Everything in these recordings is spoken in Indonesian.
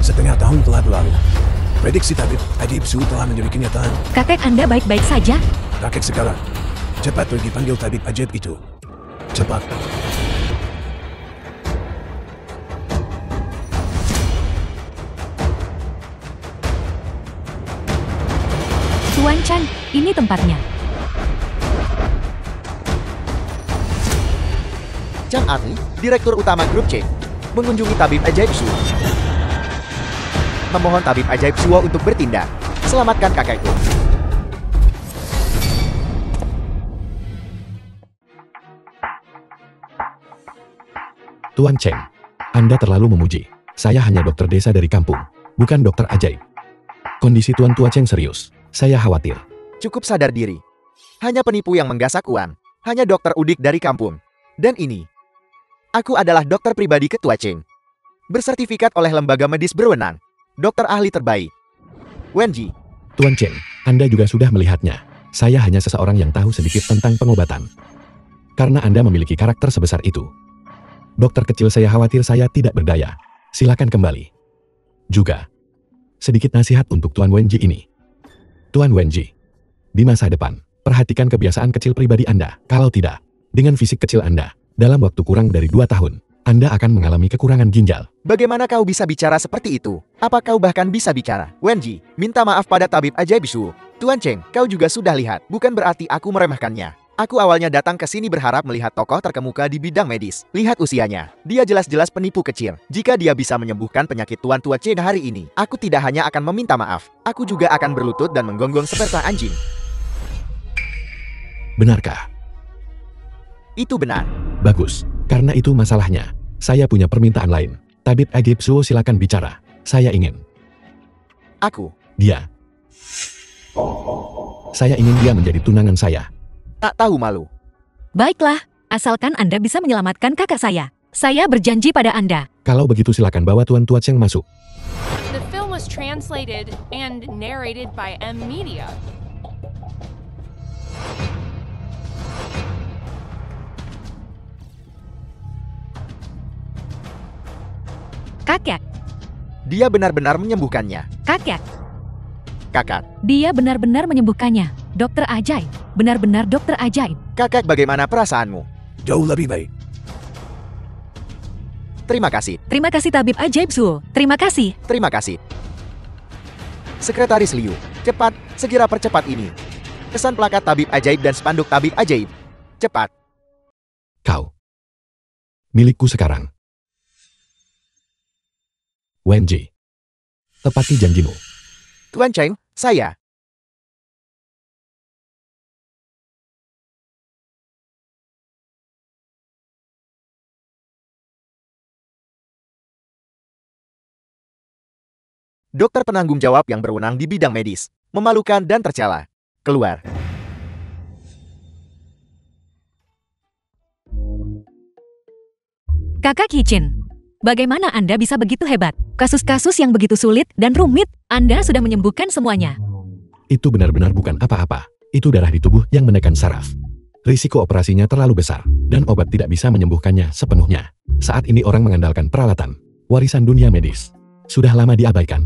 Setengah tahun telah berlalu. Prediksi tabib ajaib Su telah menjadi kenyataan. Kakek Anda baik-baik saja? Kakek sekarang. Cepat pergi panggil tabib ajaib itu. Cepat. Tuan Chan, ini tempatnya. Chang Atli, Direktur Utama Grup C, mengunjungi tabib ajaib Suo. Memohon tabib ajaib Suo untuk bertindak. Selamatkan kakekku. Tuan Cheng, Anda terlalu memuji. Saya hanya dokter desa dari kampung, bukan dokter ajaib. Kondisi Tuan Tua Cheng serius. Saya khawatir. Cukup sadar diri. Hanya penipu yang menggasak uang. Hanya dokter udik dari kampung. Dan ini, aku adalah dokter pribadi Ketua Cheng. Bersertifikat oleh lembaga medis berwenang. Dokter ahli terbaik. Wenji. Tuan Cheng, Anda juga sudah melihatnya. Saya hanya seseorang yang tahu sedikit tentang pengobatan. Karena Anda memiliki karakter sebesar itu. Dokter kecil saya khawatir saya tidak berdaya. Silakan kembali. Juga, sedikit nasihat untuk Tuan Wenji ini. Tuan Wenji, di masa depan, perhatikan kebiasaan kecil pribadi Anda. Kalau tidak, dengan fisik kecil Anda, dalam waktu kurang dari 2 tahun, Anda akan mengalami kekurangan ginjal. Bagaimana kau bisa bicara seperti itu? Apa kau bahkan bisa bicara? Wenji, minta maaf pada tabib ajaib Suo. Tuan Cheng, kau juga sudah lihat. Bukan berarti aku meremehkannya. Aku awalnya datang ke sini berharap melihat tokoh terkemuka di bidang medis. Lihat usianya. Dia jelas-jelas penipu kecil. Jika dia bisa menyembuhkan penyakit Tuan Tua Cheng hari ini, aku tidak hanya akan meminta maaf. Aku juga akan berlutut dan menggonggong seperti anjing. Benarkah? Itu benar. Bagus. Karena itu masalahnya. Saya punya permintaan lain. Tabib ajaib Suo silakan bicara. Saya ingin. Aku. Dia. Saya ingin dia menjadi tunangan saya. Tak tahu malu. Baiklah, asalkan Anda bisa menyelamatkan kakak saya. Saya berjanji pada Anda. Kalau begitu silakan bawa Tuan Tua Cheng masuk. The film was translated and narrated by M Media. Kakek, Dia benar-benar menyembuhkannya. kakek, Kakak. dia benar-benar menyembuhkannya. Dokter ajaib, benar-benar dokter ajaib. Kakak, bagaimana perasaanmu? Jauh lebih baik. Terima kasih. Terima kasih tabib ajaib Suo. Terima kasih. Terima kasih. Sekretaris Liu, cepat, segera percepat ini. Kesan plakat tabib ajaib dan spanduk tabib ajaib. Cepat. Kau. Milikku sekarang. Wenji. Tepati janjimu. Tuan Cheng, saya. Dokter penanggung jawab yang berwenang di bidang medis. Memalukan dan tercela. Keluar. Kakak Kicin, bagaimana Anda bisa begitu hebat? Kasus-kasus yang begitu sulit dan rumit, Anda sudah menyembuhkan semuanya. Itu benar-benar bukan apa-apa. Itu darah di tubuh yang menekan saraf. Risiko operasinya terlalu besar, dan obat tidak bisa menyembuhkannya sepenuhnya. Saat ini orang mengandalkan peralatan. Warisan dunia medis. Sudah lama diabaikan.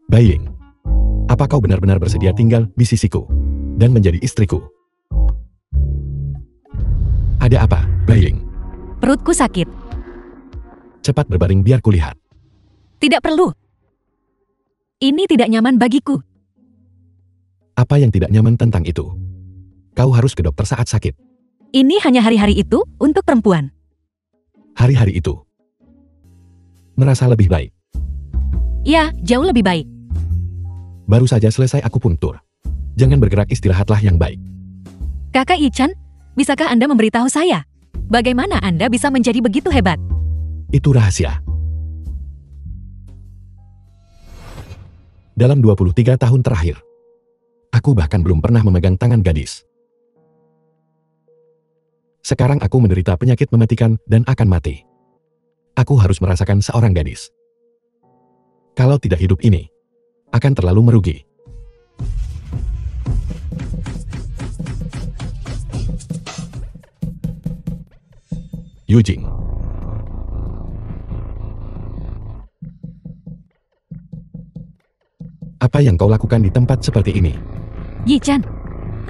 Baiying, apa kau benar-benar bersedia tinggal di sisiku dan menjadi istriku? Ada apa, Baiying? Perutku sakit. Cepat berbaring biar kulihat. Tidak perlu. Ini tidak nyaman bagiku. Apa yang tidak nyaman tentang itu? Kau harus ke dokter saat sakit. Ini hanya hari-hari itu untuk perempuan. Hari-hari itu. Merasa lebih baik. Ya, jauh lebih baik. Baru saja selesai akupunktur. Jangan bergerak, istirahatlah yang baik. Kakak Ichan, bisakah Anda memberitahu saya? Bagaimana Anda bisa menjadi begitu hebat? Itu rahasia. Dalam 23 tahun terakhir, aku bahkan belum pernah memegang tangan gadis. Sekarang aku menderita penyakit mematikan dan akan mati. Aku harus merasakan seorang gadis. Kalau tidak hidup ini, akan terlalu merugi. Yujing. Apa yang kau lakukan di tempat seperti ini? Yi-chan,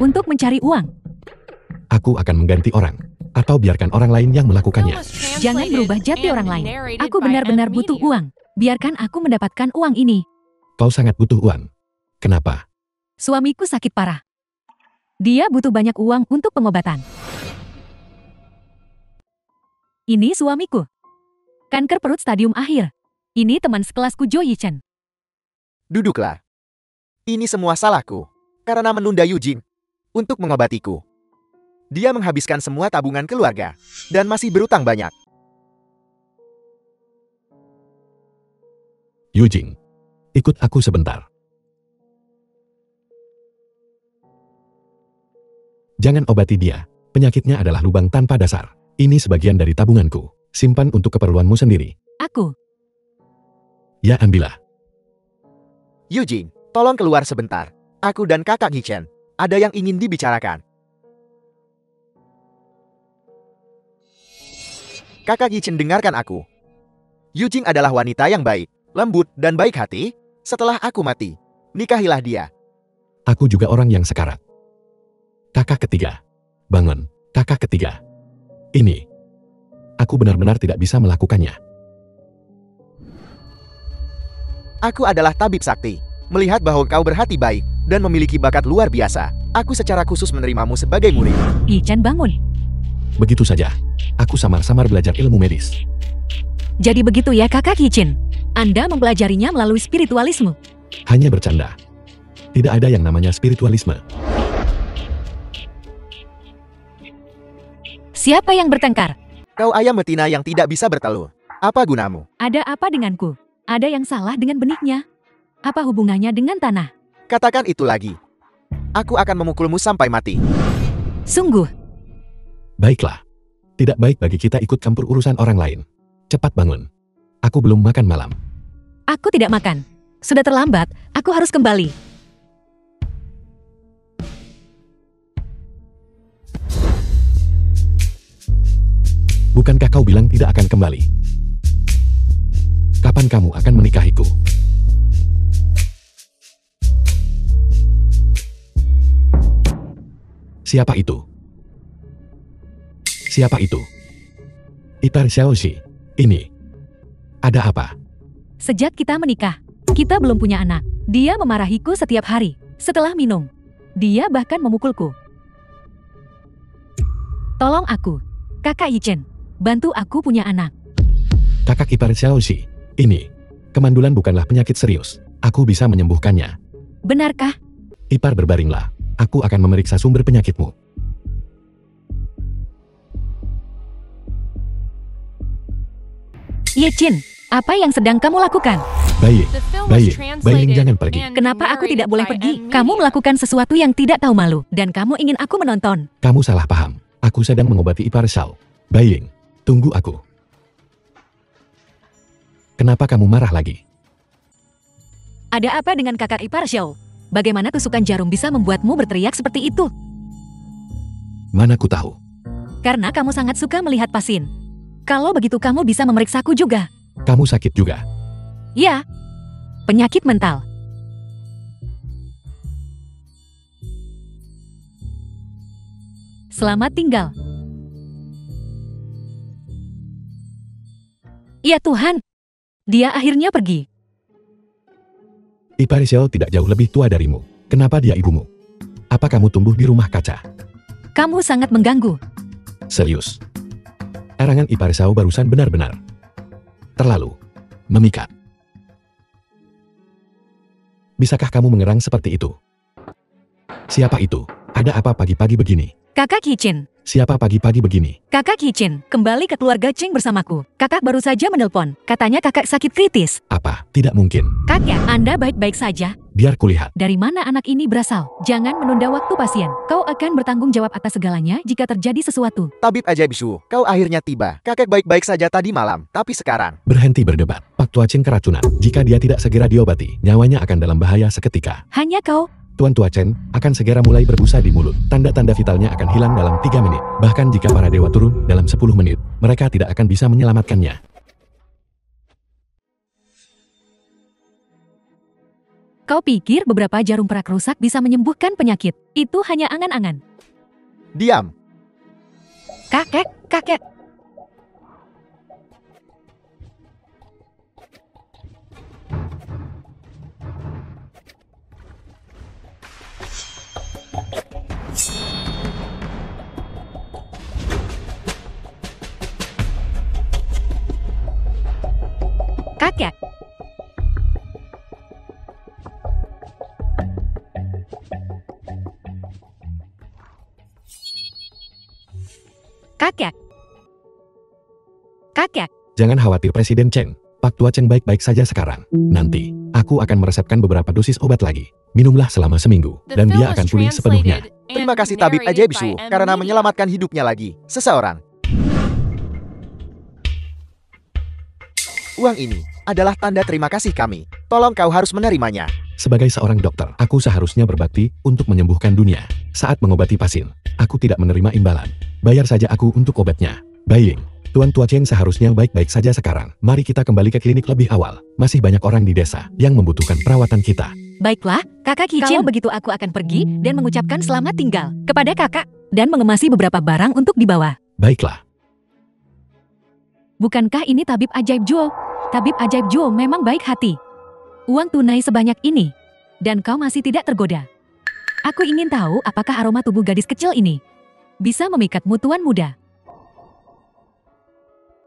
untuk mencari uang. Aku akan mengganti orang. Atau biarkan orang lain yang Film melakukannya. was translated Jangan berubah jati and orang lain. narrated Aku by benar-benar M butuh Media. uang. Biarkan aku mendapatkan uang ini. Kau sangat butuh uang. Kenapa? Suamiku sakit parah. Dia butuh banyak uang untuk pengobatan. Ini suamiku. Kanker perut stadium akhir. Ini teman sekelasku Jo Yi-chan. Duduklah. Ini semua salahku. Karena menunda Eugene untuk mengobatiku. Dia menghabiskan semua tabungan keluarga. Dan masih berutang banyak. Eugene, ikut aku sebentar. Jangan obati dia. Penyakitnya adalah lubang tanpa dasar. Ini sebagian dari tabunganku. Simpan untuk keperluanmu sendiri. Aku. Ya, ambillah. Eugene, tolong keluar sebentar. Aku dan kakak Yi-chan. Ada yang ingin dibicarakan. Kakak Yi-chan, dengarkan aku. Eugene adalah wanita yang baik, lembut, dan baik hati. Setelah aku mati, nikahilah dia. Aku juga orang yang sekarat. Kakak ketiga. Bangun, kakak ketiga. Ini. Aku benar-benar tidak bisa melakukannya. Aku adalah tabib sakti. Melihat bahwa kau berhati baik dan memiliki bakat luar biasa, aku secara khusus menerimamu sebagai murid. Yi-chan bangun. Begitu saja. Aku samar-samar belajar ilmu medis. Jadi begitu ya kakak Yi-chan. Anda mempelajarinya melalui spiritualisme. Hanya bercanda. Tidak ada yang namanya spiritualisme. Siapa yang bertengkar? Kau ayam betina yang tidak bisa bertelur. Apa gunamu? Ada apa denganku? Ada yang salah dengan benihnya? Apa hubungannya dengan tanah? Katakan itu lagi. Aku akan memukulmu sampai mati. Sungguh, Baiklah. Tidak baik bagi kita ikut campur urusan orang lain. Cepat bangun. Aku belum makan malam. aku tidak makan. Sudah terlambat, aku harus kembali. Bukankah kau bilang tidak akan kembali? Kapan kamu akan menikahiku? Siapa itu? Siapa itu? Ipar Xiaoxi. Ini. Ada apa? Sejak kita menikah, kita belum punya anak. Dia memarahiku setiap hari. Setelah minum, dia bahkan memukulku. Tolong aku, Kakak Yi-chan. Bantu aku punya anak. Kakak ipar Xiaoxi. Ini. Kemandulan bukanlah penyakit serius. Aku bisa menyembuhkannya. Benarkah? Ipar, berbaringlah. Aku akan memeriksa sumber penyakitmu. Ye-chin, apa yang sedang kamu lakukan? Baik, The film was baik, translated Baik, jangan pergi. and Kenapa aku tidak narrated boleh by pergi? M. Kamu Media. melakukan sesuatu yang tidak tahu malu, dan kamu ingin aku menonton. Kamu salah paham. Aku sedang mengobati ipar Xiao. Baik, tunggu aku. Kenapa kamu marah lagi? Ada apa dengan kakak ipar Xiao? Bagaimana tusukan jarum bisa membuatmu berteriak seperti itu? Mana ku tahu. Karena kamu sangat suka melihat pasien. Kalau begitu kamu bisa memeriksaku juga. Kamu sakit juga. Ya, penyakit mental. Selamat tinggal. Ya Tuhan, dia akhirnya pergi. Ipar Xiao tidak jauh lebih tua darimu. Kenapa dia ibumu? Apa kamu tumbuh di rumah kaca? Kamu sangat mengganggu. Serius. Erangan ipar Xiao barusan benar-benar terlalu memikat. Bisakah kamu mengerang seperti itu? Siapa itu? Ada apa pagi-pagi begini? Kakak Yi-chan, Siapa pagi-pagi begini? Kakak Yi-chan, kembali ke keluarga Cheng bersamaku. Kakak baru saja menelpon. Katanya kakak sakit kritis. Apa? Tidak mungkin. Kakek, Anda baik-baik saja? Biar kulihat. Dari mana anak ini berasal? Jangan menunda waktu pasien. Kau akan bertanggung jawab atas segalanya jika terjadi sesuatu. Tabib ajaib Shu, kau akhirnya tiba. Kakek baik-baik saja tadi malam, tapi sekarang. Berhenti berdebat. Pak Tua Chen keracunan. Jika dia tidak segera diobati, nyawanya akan dalam bahaya seketika. Hanya kau. Tuan Tua Chen akan segera mulai berbusa di mulut. Tanda-tanda vitalnya akan hilang dalam 3 menit. Bahkan jika para dewa turun dalam 10 menit, mereka tidak akan bisa menyelamatkannya. Kau pikir beberapa jarum perak rusak bisa menyembuhkan penyakit? Itu hanya angan-angan. Diam. Kakek, kakek. Kakek. Kakek. Kakek. Jangan khawatir Presiden Cheng. Pak Tua Cheng baik-baik saja sekarang. Nanti, aku akan meresepkan beberapa dosis obat lagi. Minumlah selama seminggu, The dan film dia was akan pulih sepenuhnya. translated and Terima kasih tabib narrated ajaib by Su M. karena Media. menyelamatkan hidupnya lagi seseorang. Uang ini adalah tanda terima kasih kami. Tolong kau harus menerimanya. Sebagai seorang dokter, aku seharusnya berbakti untuk menyembuhkan dunia. Saat mengobati pasien, aku tidak menerima imbalan. Bayar saja aku untuk obatnya. Baik, Tuan Tua Cheng seharusnya baik-baik saja sekarang. Mari kita kembali ke klinik lebih awal. Masih banyak orang di desa yang membutuhkan perawatan kita. Baiklah, kakak Kicin. Kalau begitu aku akan pergi dan mengucapkan selamat tinggal kepada kakak. Dan mengemasi beberapa barang untuk dibawa. Baiklah, Bukankah ini tabib ajaib Juo? Tabib ajaib Juo memang baik hati. Uang tunai sebanyak ini. Dan kau masih tidak tergoda. Aku ingin tahu apakah aroma tubuh gadis kecil ini bisa memikatmu tuan muda.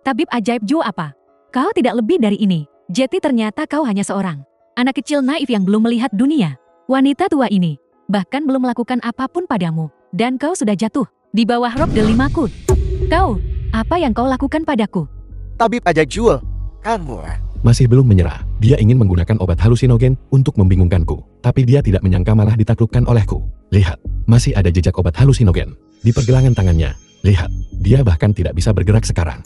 Tabib ajaib Juo apa? Kau tidak lebih dari ini. Jadi ternyata kau hanya seorang anak kecil naif yang belum melihat dunia. Wanita tua ini bahkan belum melakukan apapun padamu. Dan kau sudah jatuh di bawah rok delimaku. Kau, apa yang kau lakukan padaku? Tabib ajaib Jewel, kamu. masih belum menyerah. Dia ingin menggunakan obat halusinogen untuk membingungkanku. Tapi dia tidak menyangka malah ditaklukkan olehku. Lihat, masih ada jejak obat halusinogen di pergelangan tangannya. Lihat, dia bahkan tidak bisa bergerak sekarang.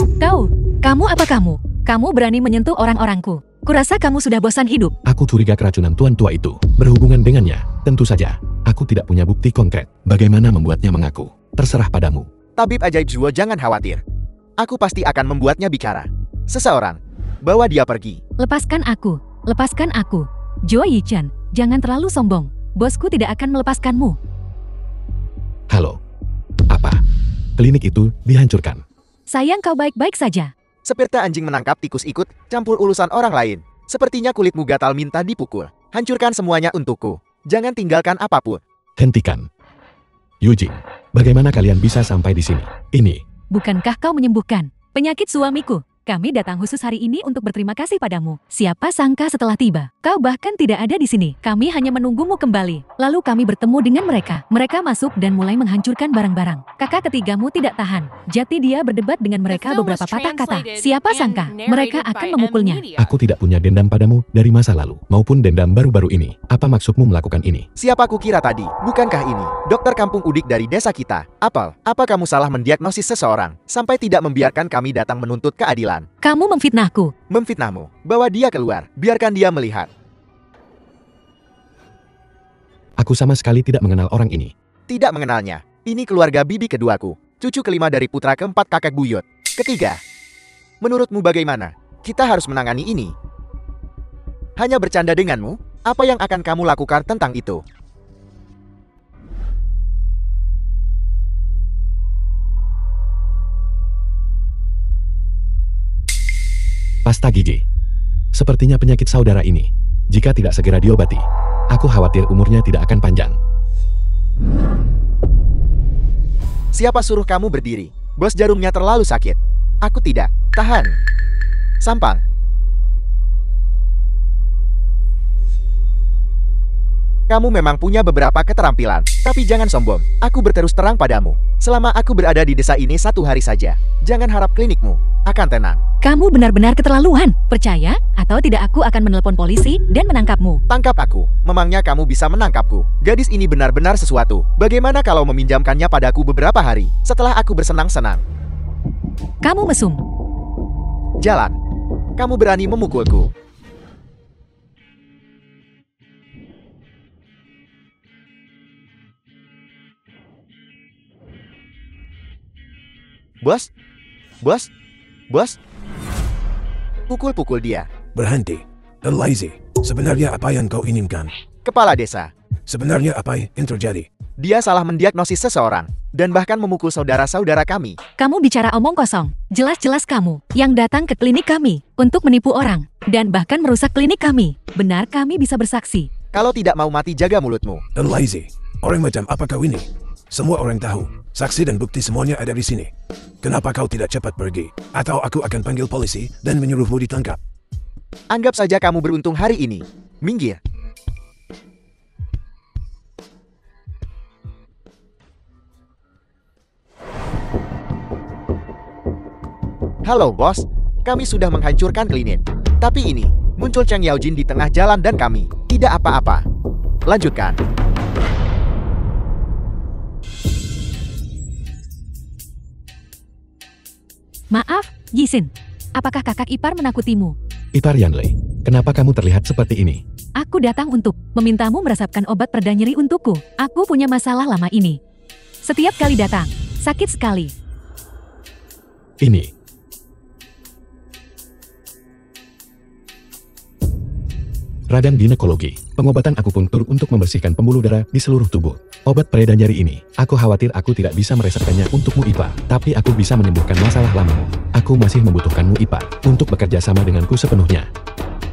Kamu apa kamu? Kamu berani menyentuh orang-orangku. Kurasa kamu sudah bosan hidup. Aku curiga keracunan tuan tua itu berhubungan dengannya. Tentu saja, aku tidak punya bukti konkret. Bagaimana membuatnya mengaku? Terserah padamu. Tabib ajaib Jewel, jangan khawatir. Aku pasti akan membuatnya bicara. Seseorang, bawa dia pergi. Lepaskan aku. Lepaskan aku. Zhou Yichan, jangan terlalu sombong. Bosku tidak akan melepaskanmu. Halo. Apa? Klinik itu dihancurkan. Sayang kau baik-baik saja. Seperti anjing menangkap tikus ikut campur urusan orang lain. Sepertinya kulitmu gatal minta dipukul. Hancurkan semuanya untukku. Jangan tinggalkan apapun. Hentikan. Yuji, bagaimana kalian bisa sampai di sini? Ini. Bukankah kau menyembuhkan penyakit suamiku? Kami datang khusus hari ini untuk berterima kasih padamu. Siapa sangka setelah tiba, kau bahkan tidak ada di sini. Kami hanya menunggumu kembali. Lalu kami bertemu dengan mereka. Mereka masuk dan mulai menghancurkan barang-barang. Kakak ketigamu tidak tahan. Jadi dia berdebat dengan mereka beberapa patah kata. Siapa sangka mereka akan memukulnya. Aku tidak punya dendam padamu dari masa lalu, maupun dendam baru-baru ini. Apa maksudmu melakukan ini? Siapa kukira tadi? Bukankah ini dokter kampung udik dari desa kita? Apel, apa kamu salah mendiagnosis seseorang sampai tidak membiarkan kami datang menuntut keadilan? Kamu memfitnahku. Memfitnahmu. Bawa dia keluar. Biarkan dia melihat. Aku sama sekali tidak mengenal orang ini. Tidak mengenalnya. Ini keluarga bibi keduaku. Cucu kelima dari putra keempat kakek buyut. Ketiga. Menurutmu bagaimana? Kita harus menangani ini. Hanya bercanda denganmu? Apa yang akan kamu lakukan tentang itu? Pasta gigi. Sepertinya penyakit saudara ini. Jika tidak segera diobati, aku khawatir umurnya tidak akan panjang. Siapa suruh kamu berdiri? Bos jarumnya terlalu sakit. Aku tidak. Tahan. Sampang. Kamu memang punya beberapa keterampilan, tapi jangan sombong. Aku berterus terang padamu. Selama aku berada di desa ini 1 hari saja, jangan harap klinikmu akan tenang. Kamu benar-benar keterlaluan. Percaya atau tidak aku akan menelpon polisi dan menangkapmu. Tangkap aku. Memangnya kamu bisa menangkapku? Gadis ini benar-benar sesuatu. Bagaimana kalau meminjamkannya padaku beberapa hari setelah aku bersenang-senang? Kamu mesum. Jalan. Kamu berani memukulku. Bos? Bos? Bos? Pukul-pukul dia. Berhenti. dan lazy. Sebenarnya apa yang kau inginkan? Kepala desa. Sebenarnya apa yang terjadi? Dia salah mendiagnosis seseorang dan bahkan memukul saudara-saudara kami. Kamu bicara omong kosong. Jelas-jelas kamu yang datang ke klinik kami untuk menipu orang dan bahkan merusak klinik kami. Benar, kami bisa bersaksi. Kalau tidak mau mati, jaga mulutmu. Dan lazy. Orang macam apa kau ini? Semua orang tahu. Saksi dan bukti semuanya ada di sini. Kenapa kau tidak cepat pergi? Atau aku akan panggil polisi dan menyuruhmu ditangkap. Anggap saja kamu beruntung hari ini. Minggir. Halo bos, kami sudah menghancurkan klinik. Tapi ini, muncul Cheng Yaojin di tengah jalan dan kami tidak apa-apa. Lanjutkan. Maaf, Yisin. Apakah kakak ipar menakutimu? Ipar Yanlei, kenapa kamu terlihat seperti ini? Aku datang untuk memintamu meresapkan obat pereda nyeri untukku. Aku punya masalah lama ini. Setiap kali datang, sakit sekali. Ini. Radang ginekologi, pengobatan akupunktur untuk membersihkan pembuluh darah di seluruh tubuh. Obat pereda nyeri ini, aku khawatir aku tidak bisa meresepkannya untukmu Ipar, tapi aku bisa menyembuhkan masalah lamamu. Aku masih membutuhkanmu Ipar, untuk bekerja sama denganku sepenuhnya.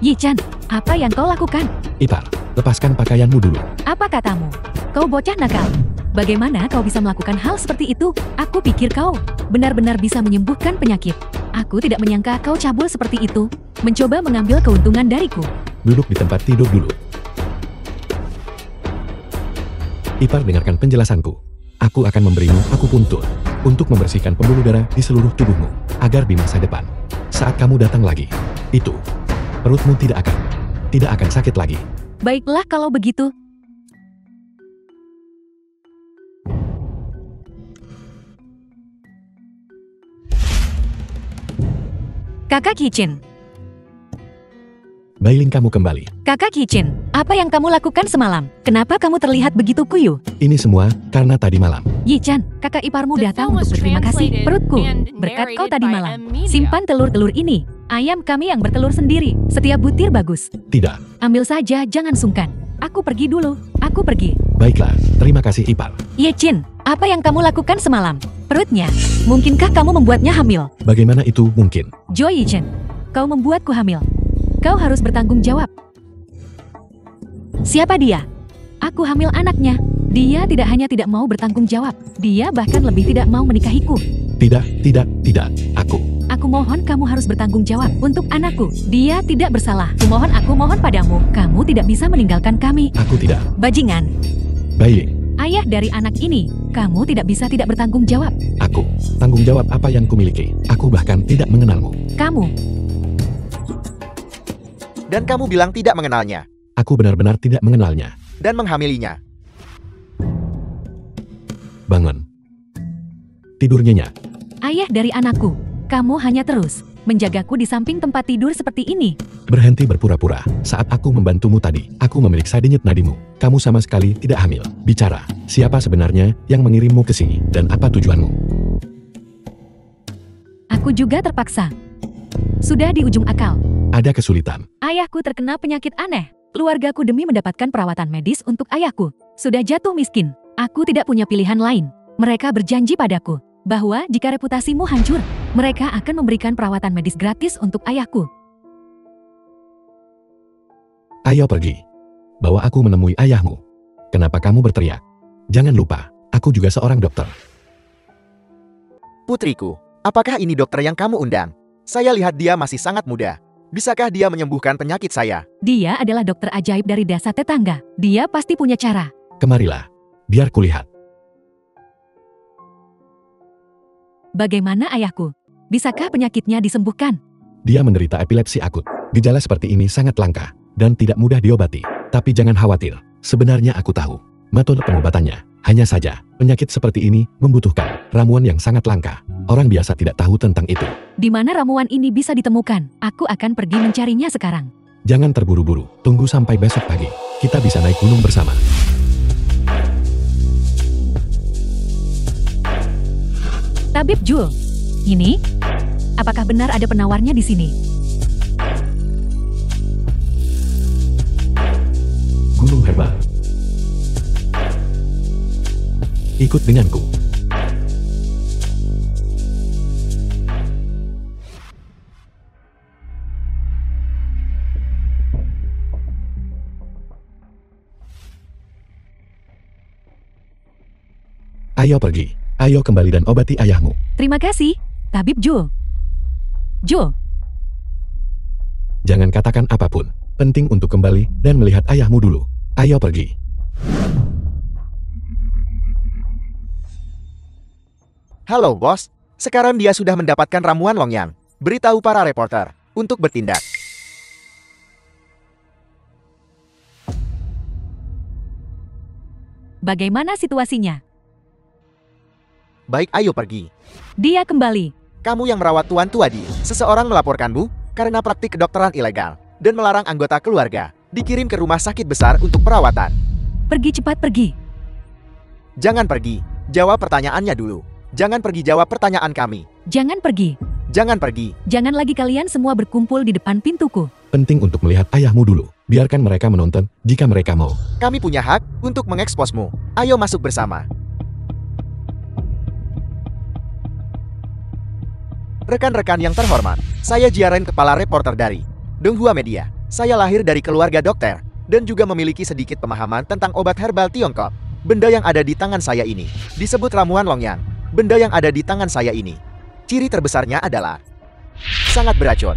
Yi-chan, apa yang kau lakukan? Ipar, lepaskan pakaianmu dulu. Apa katamu? Kau bocah nakal. Bagaimana kau bisa melakukan hal seperti itu? Aku pikir kau benar-benar bisa menyembuhkan penyakit. Aku tidak menyangka kau cabul seperti itu, mencoba mengambil keuntungan dariku. Duduk di tempat tidur dulu. Ipar, dengarkan penjelasanku. Aku akan memberimu akupuntur untuk membersihkan pembuluh darah di seluruh tubuhmu, agar di masa depan, saat kamu datang lagi, itu, perutmu tidak akan sakit lagi. Baiklah kalau begitu. Kakak Kicin. Bailin, kamu kembali. Kakak Kicin, apa yang kamu lakukan semalam? Kenapa kamu terlihat begitu kuyuh? Ini semua karena tadi malam. Yi-chan, kakak iparmu The datang film untuk was berterima kasih. translated Perutku, and berkat kau narrated tadi by malam. M. Media. Simpan telur-telur ini. Ayam kami yang bertelur sendiri. Setiap butir bagus. Tidak. Ambil saja, jangan sungkan. Aku pergi dulu. Aku pergi. Baiklah, terima kasih Ipar. Yi-chin, apa yang kamu lakukan semalam? Perutnya. Mungkinkah kamu membuatnya hamil? Bagaimana itu mungkin? Jo Yi-chin, kau membuatku hamil. Kau harus bertanggung jawab. Siapa dia? Aku hamil anaknya. Dia tidak hanya tidak mau bertanggung jawab, dia bahkan lebih tidak mau menikahiku. Tidak. Aku mohon kamu harus bertanggung jawab untuk anakku. Dia tidak bersalah. Aku mohon padamu, kamu tidak bisa meninggalkan kami. Aku tidak. Bajingan. Bailin, Ayah dari anak ini, kamu tidak bisa tidak bertanggung jawab. aku. Tanggung jawab apa yang kumiliki? Aku bahkan tidak mengenalmu. Kamu. Dan kamu bilang tidak mengenalnya Aku benar-benar tidak mengenalnya. dan menghamilinya. Bangun. Tidur nyenyak. Ayah dari anakku, kamu hanya terus menjagaku di samping tempat tidur seperti ini. Berhenti berpura-pura. Saat aku membantumu tadi, aku memeriksa denyut nadimu. Kamu sama sekali tidak hamil. Bicara, siapa sebenarnya yang mengirimmu ke sini dan apa tujuanmu? Aku juga terpaksa. Sudah di ujung akal. Ada kesulitan. Ayahku terkena penyakit aneh. Keluargaku demi mendapatkan perawatan medis untuk ayahku sudah jatuh miskin. Aku tidak punya pilihan lain. Mereka berjanji padaku bahwa jika reputasimu hancur, mereka akan memberikan perawatan medis gratis untuk ayahku. Ayo pergi. Bawa aku menemui ayahmu. Kenapa kamu berteriak? Jangan lupa, aku juga seorang dokter. Putriku, apakah ini dokter yang kamu undang? Saya lihat dia masih sangat muda. Bisakah dia menyembuhkan penyakit saya? Dia adalah dokter ajaib dari desa tetangga. Dia pasti punya cara. Kemarilah, biar kulihat. Bagaimana ayahku? Bisakah penyakitnya disembuhkan? Dia menderita epilepsi akut. Gejala seperti ini sangat langka dan tidak mudah diobati. Tapi jangan khawatir, sebenarnya aku tahu metode pengobatannya. Hanya saja, penyakit seperti ini membutuhkan ramuan yang sangat langka. Orang biasa tidak tahu tentang itu. Di mana ramuan ini bisa ditemukan? Aku akan pergi mencarinya sekarang. Jangan terburu-buru, tunggu sampai besok pagi. Kita bisa naik gunung bersama. Tabib Jul, ini? Apakah benar ada penawarnya di sini? Ikut denganku. Ayo pergi. Ayo kembali dan obati ayahmu. Terima kasih, Tabib Joe. Joe, Jangan katakan apapun. Penting untuk kembali dan melihat ayahmu dulu. Ayo pergi. Halo bos, sekarang dia sudah mendapatkan ramuan Longyang. Beritahu para reporter untuk bertindak. bagaimana situasinya? Baik, ayo pergi. Dia kembali. Kamu yang merawat Tuan Tuadi. Seseorang melaporkanmu karena praktik kedokteran ilegal dan melarang anggota keluarga dikirim ke rumah sakit besar untuk perawatan. Pergi cepat pergi. Jangan pergi. Jawab pertanyaannya dulu. Jangan pergi, jawab pertanyaan kami. Jangan pergi. Jangan pergi. Jangan lagi kalian semua berkumpul di depan pintuku. Penting untuk melihat ayahmu dulu. Biarkan mereka menonton jika mereka mau. Kami punya hak untuk mengeksposmu. Ayo masuk bersama. Rekan-rekan yang terhormat, saya Jiaren, kepala reporter dari Donghua Media. Saya lahir dari keluarga dokter dan juga memiliki sedikit pemahaman tentang obat herbal Tiongkok. Benda yang ada di tangan saya ini disebut ramuan Longyang. Benda yang ada di tangan saya ini, ciri terbesarnya adalah sangat beracun.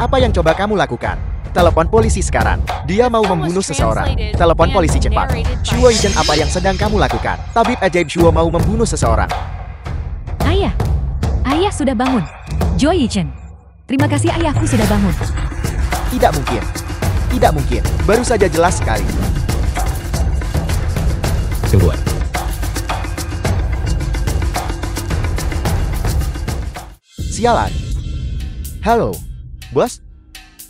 Apa yang coba kamu lakukan? Telepon polisi sekarang. Dia mau membunuh seseorang. Telepon polisi cepat. Shuo Yichen, apa yang sedang kamu lakukan? Tabib ajaib Shuo mau membunuh seseorang. Ayah. Ayah sudah bangun. Joe Yichen. Terima kasih, ayahku sudah bangun. Tidak mungkin. Tidak mungkin. Baru saja jelas sekali. Keluar. Sialan. Halo, bos.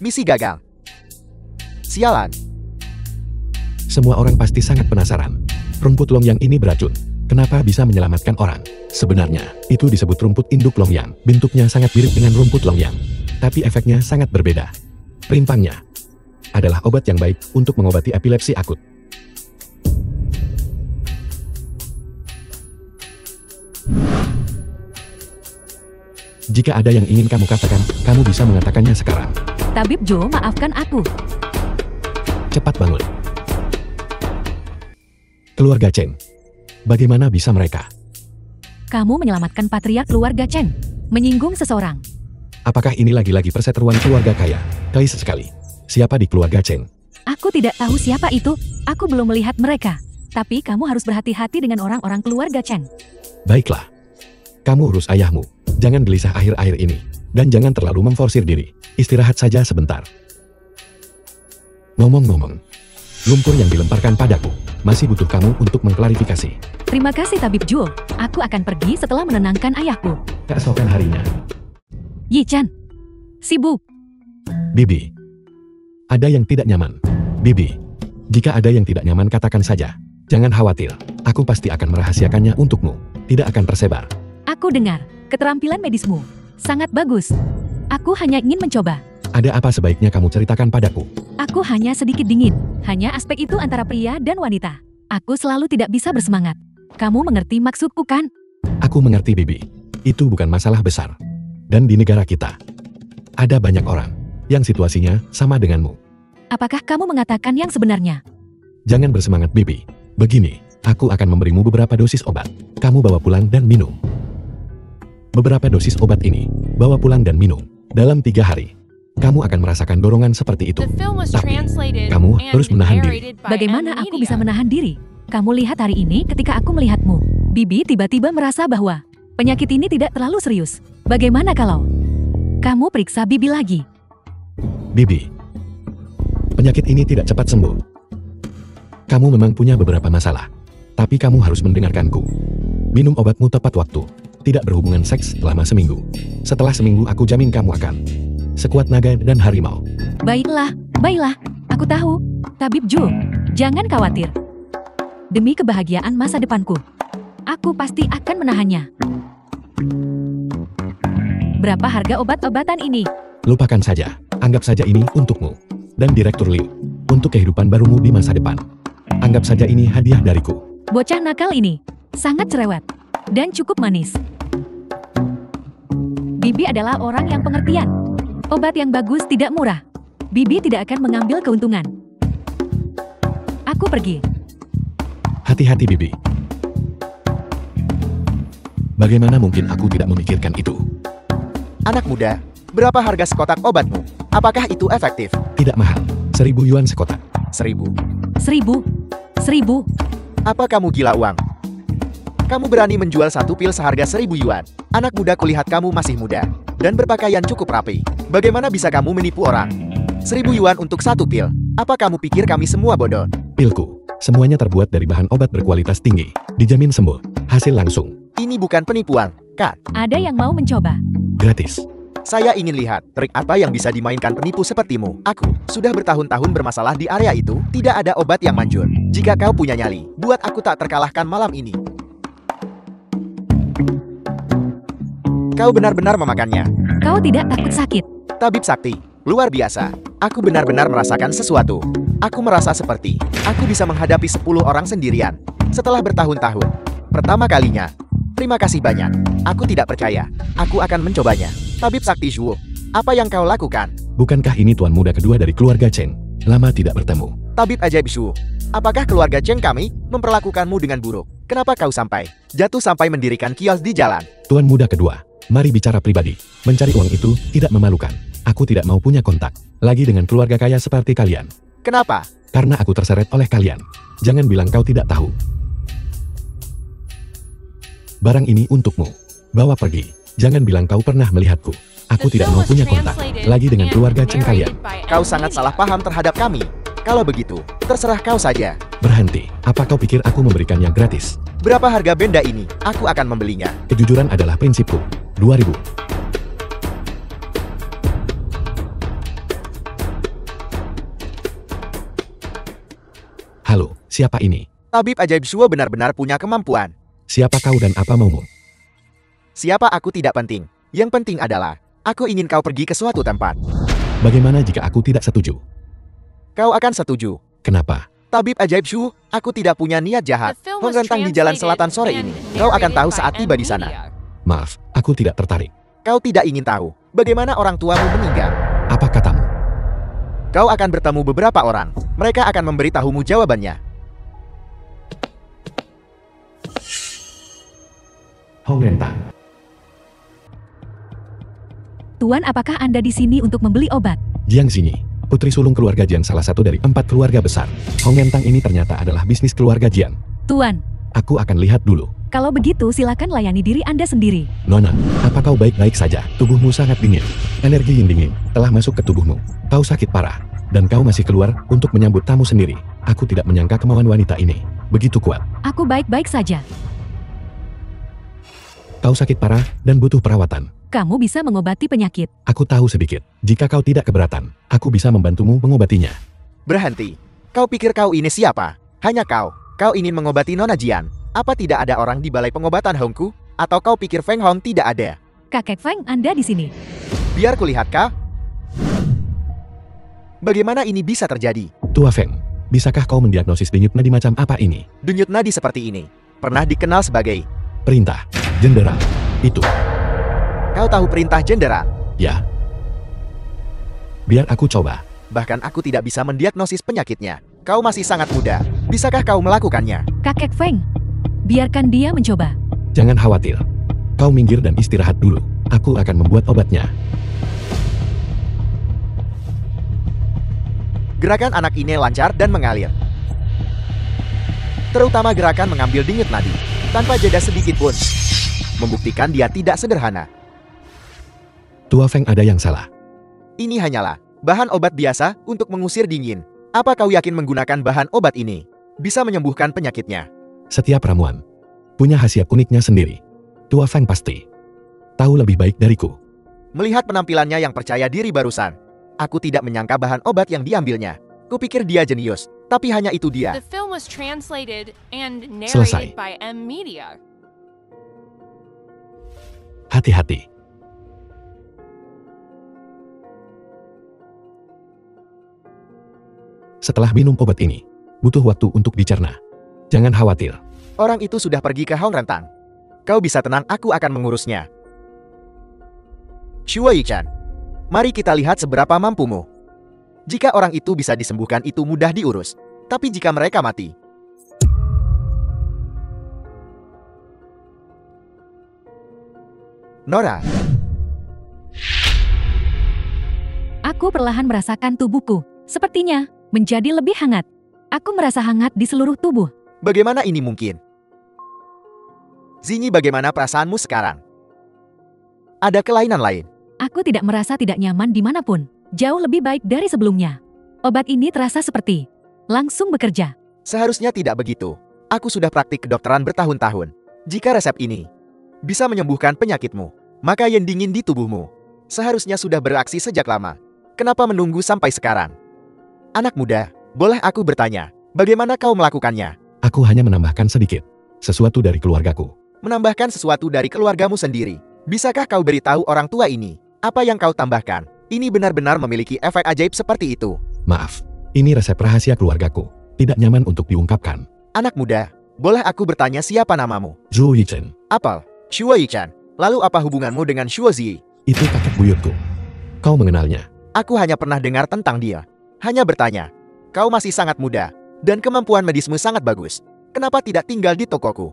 Misi gagal. Sialan. Semua orang pasti sangat penasaran. Rumput Longyang ini beracun. Kenapa bisa menyelamatkan orang? Sebenarnya, itu disebut rumput induk Longyang. Bentuknya sangat mirip dengan rumput Longyang. Tapi efeknya sangat berbeda. Rimpangnya adalah obat yang baik untuk mengobati epilepsi akut. Jika ada yang ingin kamu katakan, kamu bisa mengatakannya sekarang. Tabib Joe, maafkan aku. Cepat bangun. Keluarga Chen. Bagaimana bisa mereka? Kamu menyelamatkan patriark keluarga Chen. Menyinggung seseorang. Apakah ini lagi-lagi perseteruan keluarga kaya? Kais sekali. Siapa di keluarga Chen? Aku tidak tahu siapa itu. Aku belum melihat mereka. Tapi kamu harus berhati-hati dengan orang-orang keluarga Chen. Baiklah. Kamu urus ayahmu. Jangan gelisah akhir-akhir ini. Dan jangan terlalu memforsir diri. Istirahat saja sebentar. Ngomong-ngomong, lumpur yang dilemparkan padaku masih butuh kamu untuk mengklarifikasi. Terima kasih, Tabib Joe. Aku akan pergi setelah menenangkan ayahku. Keesokan harinya. Yi-chan. Sibuk. Bibi. Ada yang tidak nyaman. Bibi. Jika ada yang tidak nyaman, katakan saja. Jangan khawatir. Aku pasti akan merahasiakannya untukmu. Tidak akan tersebar. Aku dengar. Keterampilan medismu sangat bagus. Aku hanya ingin mencoba. Ada apa sebaiknya kamu ceritakan padaku? Aku hanya sedikit dingin. Hanya aspek itu antara pria dan wanita. Aku selalu tidak bisa bersemangat. Kamu mengerti maksudku kan? Aku mengerti, Bibi. Itu bukan masalah besar. Dan di negara kita, ada banyak orang yang situasinya sama denganmu. Apakah kamu mengatakan yang sebenarnya? Jangan bersemangat, Bibi. Begini, aku akan memberimu beberapa dosis obat. Kamu bawa pulang dan minum. Beberapa dosis obat ini, bawa pulang dan minum. Dalam 3 hari, kamu akan merasakan dorongan seperti itu. The film was Tapi, translated kamu and harus menahan diri. narrated by Bagaimana M aku Media. bisa menahan diri? Kamu lihat hari ini ketika aku melihatmu. Bibi tiba-tiba merasa bahwa penyakit ini tidak terlalu serius. Bagaimana kalau kamu periksa Bibi lagi? Bibi, penyakit ini tidak cepat sembuh. Kamu memang punya beberapa masalah. Tapi kamu harus mendengarkanku. Minum obatmu tepat waktu. Tidak berhubungan seks selama seminggu. Setelah seminggu aku jamin kamu akan sekuat naga dan harimau. Baiklah, baiklah. Aku tahu. Tabib Joe, jangan khawatir. Demi kebahagiaan masa depanku, aku pasti akan menahannya. Berapa harga obat-obatan ini? Lupakan saja. Anggap saja ini untukmu. Dan Direktur Liu. Untuk kehidupan barumu di masa depan. Anggap saja ini hadiah dariku. Bocah nakal ini sangat cerewet dan cukup manis. Bibi adalah orang yang pengertian. Obat yang bagus tidak murah. Bibi tidak akan mengambil keuntungan. Aku pergi. Hati-hati Bibi. Bagaimana mungkin aku tidak memikirkan itu? Anak muda, berapa harga sekotak obatmu? Apakah itu efektif? Tidak mahal, 1.000 yuan sekotak. 1.000. 1.000. 1.000. Apa kamu gila uang? Kamu berani menjual satu pil seharga 1.000 yuan? Anak muda, kulihat kamu masih muda dan berpakaian cukup rapi. Bagaimana bisa kamu menipu orang? 1.000 yuan untuk satu pil? Apa kamu pikir kami semua bodoh? Pilku, semuanya terbuat dari bahan obat berkualitas tinggi. Dijamin sembuh. Hasil langsung. Ini bukan penipuan, kan? Ada yang mau mencoba? Gratis. Saya ingin lihat trik apa yang bisa dimainkan penipu sepertimu. Aku sudah bertahun-tahun bermasalah di area itu. Tidak ada obat yang manjur. Jika kau punya nyali, buat aku tak terkalahkan malam ini. Kau benar-benar memakannya. Kau tidak takut sakit? Tabib sakti, luar biasa. Aku benar-benar merasakan sesuatu. Aku merasa seperti aku bisa menghadapi 10 orang sendirian setelah bertahun-tahun. Pertama kalinya. Terima kasih banyak. Aku tidak percaya. Aku akan mencobanya. Tabib sakti Zhuo, apa yang kau lakukan? Bukankah ini tuan muda kedua dari keluarga Chen? Lama tidak bertemu. Tabib ajaib Zhuo, apakah keluarga Chen kami memperlakukanmu dengan buruk? Kenapa kau sampai jatuh sampai mendirikan kios di jalan? Tuan muda kedua, mari bicara pribadi. Mencari uang itu tidak memalukan. Aku tidak mau punya kontak lagi dengan keluarga kaya seperti kalian. Kenapa? Karena aku terseret oleh kalian. Jangan bilang kau tidak tahu. Barang ini untukmu. Bawa pergi. Jangan bilang kau pernah melihatku. Aku tidak mau punya kontak lagi dengan keluarga Chen kalian. Kau sangat salah paham terhadap kami. Kalau begitu, terserah kau saja. Berhenti. Apa kau pikir aku memberikannya gratis? Berapa harga benda ini? Aku akan membelinya. Kejujuran adalah prinsipku. 2.000. Halo, siapa ini? Tabib ajaib Zhuo benar-benar punya kemampuan. Siapa kau dan apa maumu? Siapa aku tidak penting. Yang penting adalah, aku ingin kau pergi ke suatu tempat. Bagaimana jika aku tidak setuju? Kau akan setuju. Kenapa? Tabib ajaib Zhuo, aku tidak punya niat jahat. Menggantang di jalan selatan sore ini. Kau akan tahu saat tiba di sana. Maaf, aku tidak tertarik. Kau tidak ingin tahu bagaimana orang tuamu meninggal. Apa katamu? Kau akan bertemu beberapa orang. Mereka akan memberitahumu jawabannya. Hong Rentang. Tuan, apakah Anda di sini untuk membeli obat? Jiang Xinyi, putri sulung keluarga Jiang, salah satu dari 4 keluarga besar. Hong Rentang ini ternyata adalah bisnis keluarga Jiang. Tuan, Aku akan lihat dulu. kalau begitu silakan layani diri Anda sendiri. Nona, apa kau baik-baik saja? Tubuhmu sangat dingin. Energi yang dingin telah masuk ke tubuhmu. Kau sakit parah. Dan kau masih keluar untuk menyambut tamu sendiri. Aku tidak menyangka kemauan wanita ini begitu kuat. Aku baik-baik saja. Kau sakit parah dan butuh perawatan. Kamu bisa mengobati penyakit. Aku tahu sedikit. Jika kau tidak keberatan, aku bisa membantumu mengobatinya. Berhenti. Kau pikir kau ini siapa? Hanya kau. Kau ingin mengobati Nona Jian. Apa tidak ada orang di balai pengobatan Hongku? Atau kau pikir Feng Hong tidak ada? Kakek Feng, Anda di sini. Biar kulihat kau. Bagaimana ini bisa terjadi? Tua Feng, bisakah kau mendiagnosis denyut nadi macam apa ini? Denyut nadi seperti ini pernah dikenal sebagai... Perintah jenderal. Itu. Kau tahu perintah jenderal? Ya. Biar aku coba. Bahkan aku tidak bisa mendiagnosis penyakitnya. Kau masih sangat muda. Bisakah kau melakukannya? Kakek Feng, biarkan dia mencoba. Jangan khawatir. Kau minggir dan istirahat dulu. Aku akan membuat obatnya. Gerakan anak ini lancar dan mengalir. Terutama gerakan mengambil denyut nadi. Tanpa jeda sedikit pun. Membuktikan dia tidak sederhana. Tua Feng, ada yang salah. Ini hanyalah bahan obat biasa untuk mengusir dingin. Apa kau yakin menggunakan bahan obat ini bisa menyembuhkan penyakitnya? Setiap ramuan punya khasiat uniknya sendiri. Tua Feng pasti tahu lebih baik dariku. Melihat penampilannya yang percaya diri barusan, aku tidak menyangka bahan obat yang diambilnya. Kupikir dia jenius, tapi hanya itu dia. The film was translated and Selesai. narrated by M Media. Hati-hati. Setelah minum obat ini, Butuh waktu untuk dicerna. Jangan khawatir. Orang itu sudah pergi ke Hong Rentang. Kau bisa tenang, aku akan mengurusnya. Shuo Yichan, mari kita lihat seberapa mampumu. Jika orang itu bisa disembuhkan, itu mudah diurus. Tapi jika mereka mati, Nora, Aku perlahan merasakan tubuhku. Sepertinya menjadi lebih hangat. Aku merasa hangat di seluruh tubuh. bagaimana ini mungkin? Zinyi, bagaimana perasaanmu sekarang? Ada kelainan lain? Aku tidak merasa tidak nyaman dimanapun. Jauh lebih baik dari sebelumnya. Obat ini terasa seperti langsung bekerja. Seharusnya tidak begitu. Aku sudah praktik kedokteran bertahun-tahun. Jika resep ini bisa menyembuhkan penyakitmu, maka yen dingin di tubuhmu seharusnya sudah beraksi sejak lama. Kenapa menunggu sampai sekarang? Anak muda, boleh aku bertanya, bagaimana kau melakukannya? Aku hanya menambahkan sedikit. Sesuatu dari keluargaku. Menambahkan sesuatu dari keluargamu sendiri. Bisakah kau beritahu orang tua ini apa yang kau tambahkan? Ini benar-benar memiliki efek ajaib seperti itu. Maaf, ini resep rahasia keluargaku. Tidak nyaman untuk diungkapkan. Anak muda, boleh aku bertanya siapa namamu? Zhou Yichen, Apel, Shuo Yichan. Lalu apa hubunganmu dengan Shuo Zi? itu kakek buyutku. Kau mengenalnya? Aku hanya pernah dengar tentang dia. Hanya bertanya, kau masih sangat muda, dan kemampuan medismu sangat bagus. Kenapa tidak tinggal di tokoku?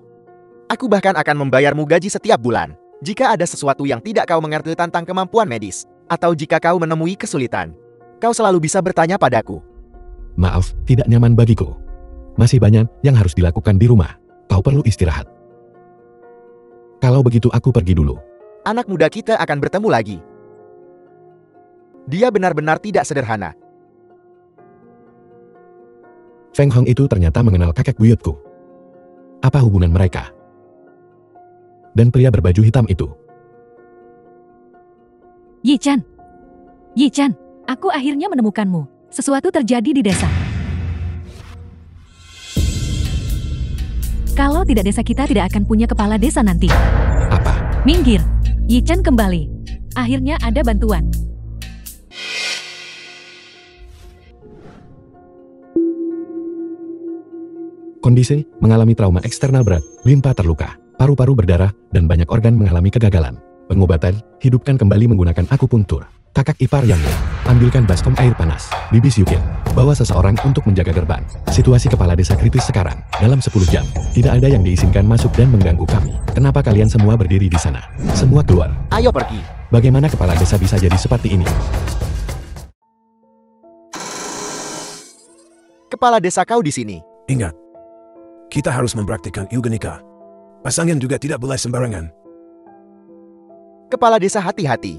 Aku bahkan akan membayarmu gaji setiap bulan. Jika ada sesuatu yang tidak kau mengerti tentang kemampuan medis, atau jika kau menemui kesulitan, kau selalu bisa bertanya padaku. Maaf, tidak nyaman bagiku. Masih banyak yang harus dilakukan di rumah. Kau perlu istirahat. Kalau begitu aku pergi dulu. Anak muda kita akan bertemu lagi. Dia benar-benar tidak sederhana. Feng Hong itu ternyata mengenal kakek buyutku. Apa hubungan mereka? Dan pria berbaju hitam itu. Yichan. Yichan, aku akhirnya menemukanmu. Sesuatu terjadi di desa. Kalau tidak, desa kita tidak akan punya kepala desa nanti. Apa? Minggir. Yichan kembali. Akhirnya ada bantuan. Kondisi mengalami trauma eksternal berat, limpa terluka, paru-paru berdarah, dan banyak organ mengalami kegagalan. Pengobatan, hidupkan kembali menggunakan akupunktur. Kakak ipar yang ambilkan baskom air panas. Bibis Yukin, bawa seseorang untuk menjaga gerbang. Situasi kepala desa kritis sekarang. Dalam 10 jam, tidak ada yang diizinkan masuk dan mengganggu kami. Kenapa kalian semua berdiri di sana? Semua keluar. Ayo pergi. Bagaimana kepala desa bisa jadi seperti ini? Kepala desa kau di sini. Ingat, kita harus mempraktikkan eugenika. Pasangan juga tidak boleh sembarangan. Kepala desa, hati-hati.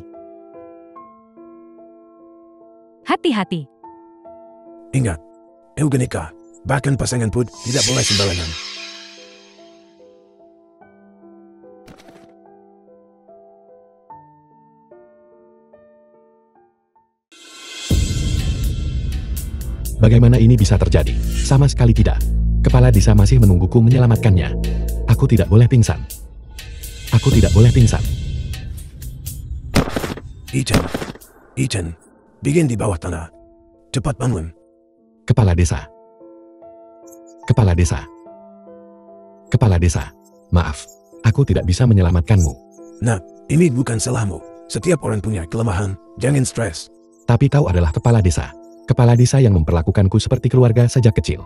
Hati-hati. Ingat, eugenika, bahkan pasangan pun tidak boleh sembarangan. Bagaimana ini bisa terjadi? Sama sekali tidak. Kepala desa masih menungguku menyelamatkannya. Aku tidak boleh pingsan. Aku tidak boleh pingsan. Yichan, bikin di bawah tanah. Cepat bangun. Kepala desa. Kepala desa. Kepala desa. Maaf, aku tidak bisa menyelamatkanmu. Nah, ini bukan salahmu. Setiap orang punya kelemahan, jangan stres. Tapi kau adalah kepala desa. Kepala desa yang memperlakukanku seperti keluarga sejak kecil.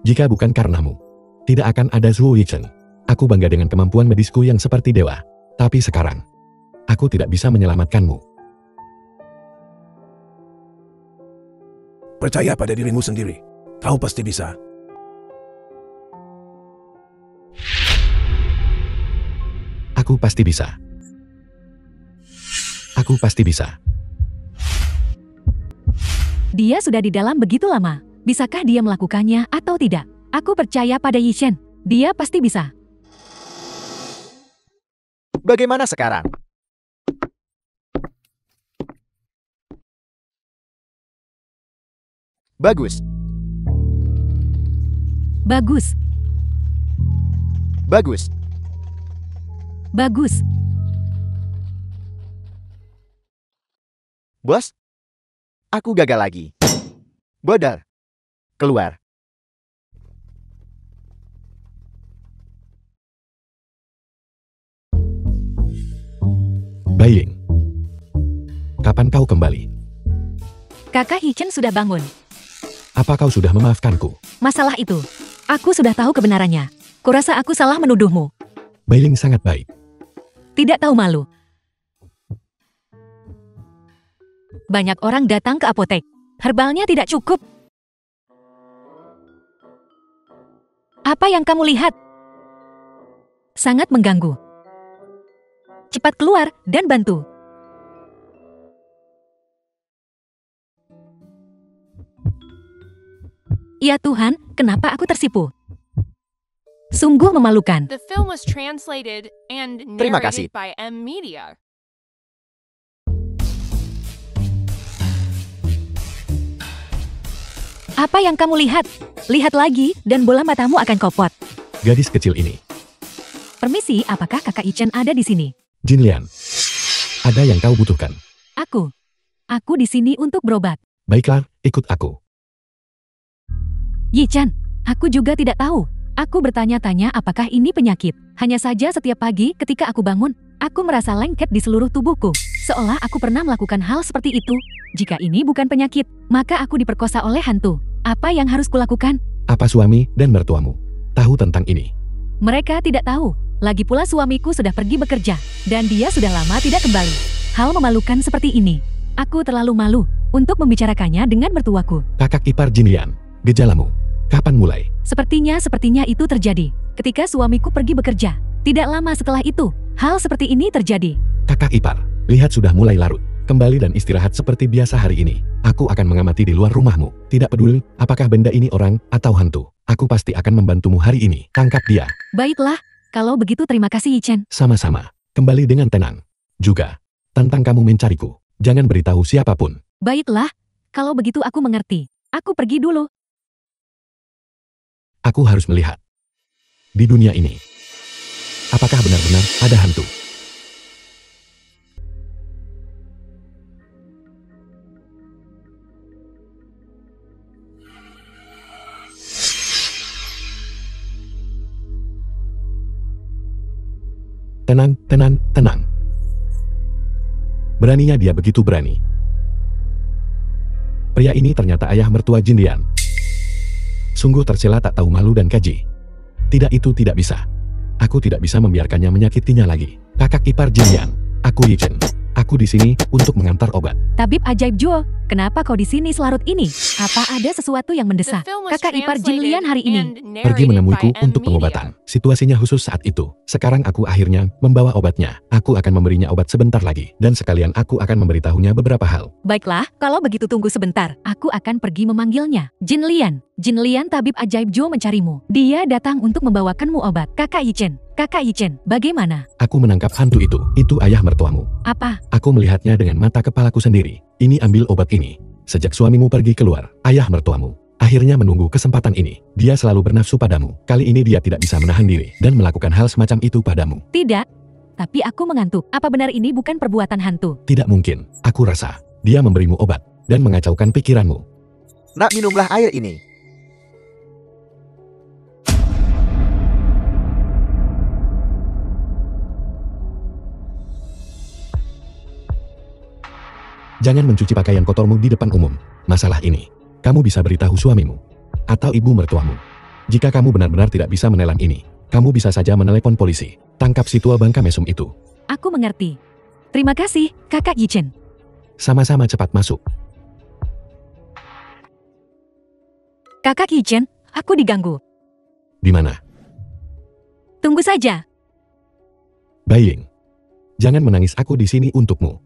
Jika bukan karenamu, tidak akan ada Zhou Yichen. Aku bangga dengan kemampuan medisku yang seperti dewa. Tapi sekarang, aku tidak bisa menyelamatkanmu. Percaya pada dirimu sendiri. Kau pasti bisa. Aku pasti bisa. Aku pasti bisa. Dia sudah di dalam begitu lama. Bisakah dia melakukannya atau tidak? Aku percaya pada Yichan. Dia pasti bisa. Bagaimana sekarang? Bagus, Bagus. bagus. Bagus. Bos, aku gagal lagi. Bodar. Keluar. Baiying, kapan kau kembali? Kakak Hichen sudah bangun. Apa kau sudah memaafkanku? Masalah itu, aku sudah tahu kebenarannya. Kurasa aku salah menuduhmu. Baiying sangat baik. Tidak tahu malu. Banyak orang datang ke apotek. Herbalnya tidak cukup. Apa yang kamu lihat? Sangat mengganggu. Cepat keluar dan bantu. Ya Tuhan, kenapa aku tersipu? Sungguh memalukan. The film was translated and Terima kasih. narrated by M Media. Apa yang kamu lihat? Lihat lagi dan bola matamu akan kopot. Gadis kecil ini. Permisi, apakah kakak Ichen ada di sini? Jinlian, ada yang kau butuhkan? Aku. Aku di sini untuk berobat. Baiklah, ikut aku. Yi-chan, aku juga tidak tahu. Aku bertanya-tanya apakah ini penyakit. Hanya saja setiap pagi ketika aku bangun, aku merasa lengket di seluruh tubuhku. Seolah aku pernah melakukan hal seperti itu. Jika ini bukan penyakit, maka aku diperkosa oleh hantu. Apa yang harus kulakukan? Apa suami dan mertuamu tahu tentang ini? Mereka tidak tahu. Lagi pula suamiku sudah pergi bekerja, dan dia sudah lama tidak kembali. Hal memalukan seperti ini. Aku terlalu malu untuk membicarakannya dengan mertuaku. Kakak ipar Jinlian, gejalamu. Kapan mulai? Sepertinya itu terjadi ketika suamiku pergi bekerja. Tidak lama setelah itu, hal seperti ini terjadi. Kakak ipar, lihat sudah mulai larut. Kembali dan istirahat seperti biasa hari ini. Aku akan mengamati di luar rumahmu. Tidak peduli apakah benda ini orang atau hantu. Aku pasti akan membantumu hari ini. Tangkap dia. Baiklah, kalau begitu terima kasih Yi-chan. Sama-sama. Kembali dengan tenang. Juga, tantang kamu mencariku. Jangan beritahu siapapun. Baiklah, kalau begitu aku mengerti. Aku pergi dulu. Aku harus melihat. Di dunia ini, apakah benar-benar ada hantu? Tenang, tenang, tenang. Beraninya dia begitu berani. Pria ini ternyata ayah mertua Jinlian. Sungguh tercela tak tahu malu dan keji. Tidak, itu tidak bisa. Aku tidak bisa membiarkannya menyakitinya lagi. Kakak ipar Jinlian, aku Yi-chen. Aku di sini untuk mengantar obat. Tabib ajaib Juo, kenapa kau di sini selarut ini? Apa ada sesuatu yang The mendesak? film was Kakak ipar Jinlian translated hari ini. and Pergi narrated menemuiku by M untuk Media. pengobatan. Situasinya khusus saat itu. Sekarang aku akhirnya membawa obatnya. Aku akan memberinya obat sebentar lagi. Dan sekalian aku akan memberitahunya beberapa hal. Baiklah, kalau begitu tunggu sebentar. Aku akan pergi memanggilnya. Jinlian, tabib ajaib Juo mencarimu. Dia datang untuk membawakanmu obat. Kakak Yi-chen, bagaimana? Aku menangkap hantu itu. Itu ayah mertuamu. Apa? Aku melihatnya dengan mata kepalaku sendiri. Ini, ambil obat ini. Sejak suamimu pergi keluar, ayah mertuamu akhirnya menunggu kesempatan ini. Dia selalu bernafsu padamu. Kali ini dia tidak bisa menahan diri dan melakukan hal semacam itu padamu. Tidak. Tapi aku mengantuk. Apa benar ini bukan perbuatan hantu? Tidak mungkin. Aku rasa dia memberimu obat dan mengacaukan pikiranmu. Nak, minumlah air ini. Jangan mencuci pakaian kotormu di depan umum. Masalah ini, kamu bisa beritahu suamimu atau ibu mertuamu. Jika kamu benar-benar tidak bisa menelan ini, kamu bisa saja menelepon polisi. Tangkap si tua bangka mesum itu. Aku mengerti. Terima kasih, Kakak Yi-chen. Sama-sama, cepat masuk. Kakak Yi-chen, aku diganggu. Di mana? Tunggu saja. Baiying, jangan menangis, aku di sini untukmu.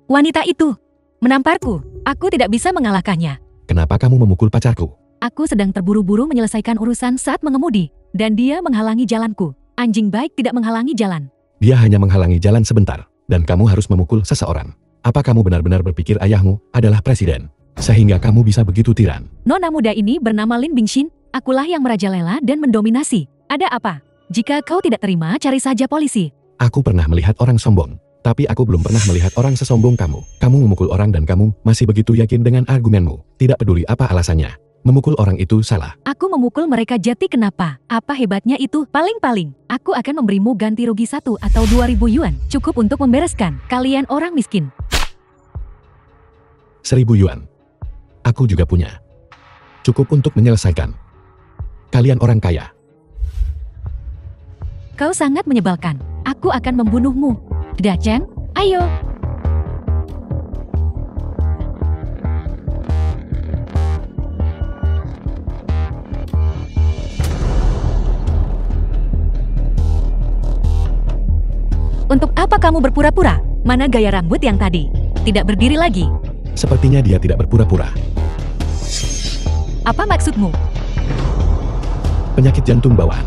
Wanita itu menamparku. Aku tidak bisa mengalahkannya. Kenapa kamu memukul pacarku? Aku sedang terburu-buru menyelesaikan urusan saat mengemudi, dan dia menghalangi jalanku. Anjing baik tidak menghalangi jalan. Dia hanya menghalangi jalan sebentar, dan kamu harus memukul seseorang. Apa kamu benar-benar berpikir ayahmu adalah presiden, sehingga kamu bisa begitu tiran? Nona muda ini bernama Lin Bingshin. Akulah yang merajalela dan mendominasi. Ada apa? Jika kau tidak terima, cari saja polisi. Aku pernah melihat orang sombong, tapi aku belum pernah melihat orang sesombong kamu. Kamu memukul orang dan kamu masih begitu yakin dengan argumenmu. Tidak peduli apa alasannya. Memukul orang itu salah. Aku memukul mereka jati kenapa? Apa hebatnya itu? Paling-paling, aku akan memberimu ganti rugi 1 atau 2.000 yuan. Cukup untuk membereskan. Kalian orang miskin. 1.000 yuan. Aku juga punya. Cukup untuk menyelesaikan. Kalian orang kaya. Kau sangat menyebalkan. Aku akan membunuhmu. Dacheng, ayo. Untuk apa kamu berpura-pura? Mana gaya rambut yang tadi? Tidak berdiri lagi. Sepertinya dia tidak berpura-pura. Apa maksudmu? Penyakit jantung bawaan.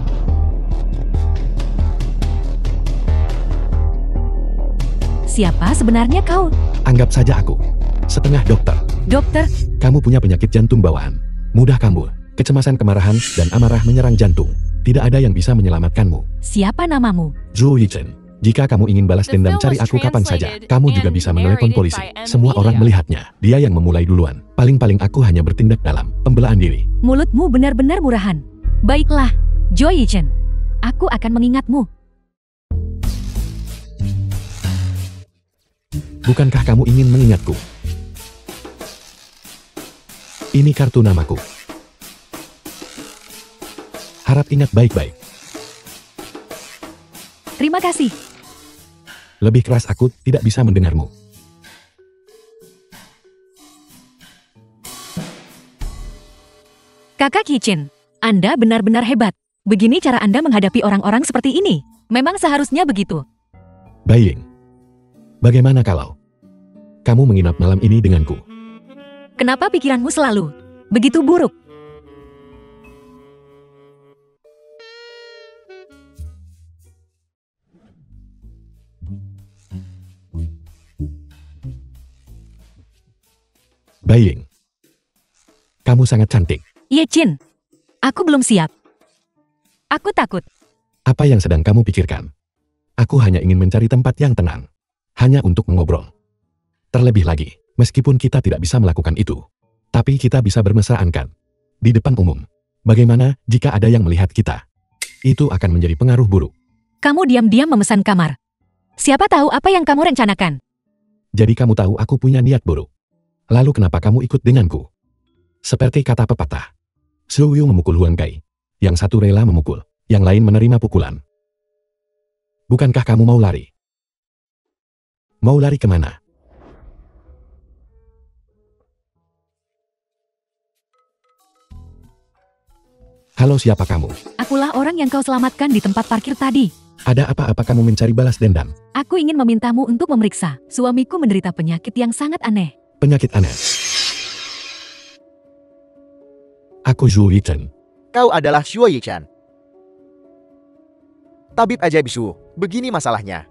Siapa sebenarnya kau? Anggap saja aku setengah dokter. Dokter, Kamu punya penyakit jantung bawaan. Mudah kambuh. Kecemasan, kemarahan, dan amarah menyerang jantung. Tidak ada yang bisa menyelamatkanmu. siapa namamu? Zhou Yichen. Jika kamu ingin balas dendam, cari aku kapan saja. Kamu juga bisa menelepon polisi. Semua orang melihatnya. Dia yang memulai duluan. Paling-paling aku hanya bertindak dalam pembelaan diri. Mulutmu benar-benar murahan. Baiklah, Zhou Yichen. Aku akan mengingatmu. Bukankah kamu ingin mengingatku? Ini kartu namaku. Harap ingat baik-baik. Terima kasih. Lebih keras aku tidak bisa mendengarmu. Kakak Yichen, Anda benar-benar hebat. Begini cara Anda menghadapi orang-orang seperti ini. Memang seharusnya begitu. Baiying. Bagaimana kalau kamu menginap malam ini denganku? Kenapa pikiranmu selalu begitu buruk? Baiying. Kamu sangat cantik. Yichen, aku belum siap. Aku takut. Apa yang sedang kamu pikirkan? Aku hanya ingin mencari tempat yang tenang. Hanya untuk mengobrol. Terlebih lagi, meskipun kita tidak bisa melakukan itu, tapi kita bisa bermesraan kan? Di depan umum. Bagaimana jika ada yang melihat kita? Itu akan menjadi pengaruh buruk. Kamu diam-diam memesan kamar. Siapa tahu apa yang kamu rencanakan? Jadi kamu tahu aku punya niat buruk. Lalu kenapa kamu ikut denganku? Seperti kata pepatah. Zhou Yu memukul Huang Kai. Yang satu rela memukul, yang lain menerima pukulan. Bukankah kamu mau lari? Mau lari kemana? Halo, siapa kamu? Akulah orang yang kau selamatkan di tempat parkir tadi. Ada apa-apa kamu mencari balas dendam? Aku ingin memintamu untuk memeriksa. Suamiku menderita penyakit yang sangat aneh. Penyakit aneh. Aku Zhou Yichen. Kau adalah Zhou Yichen. Tabib ajaib Zhu, begini masalahnya.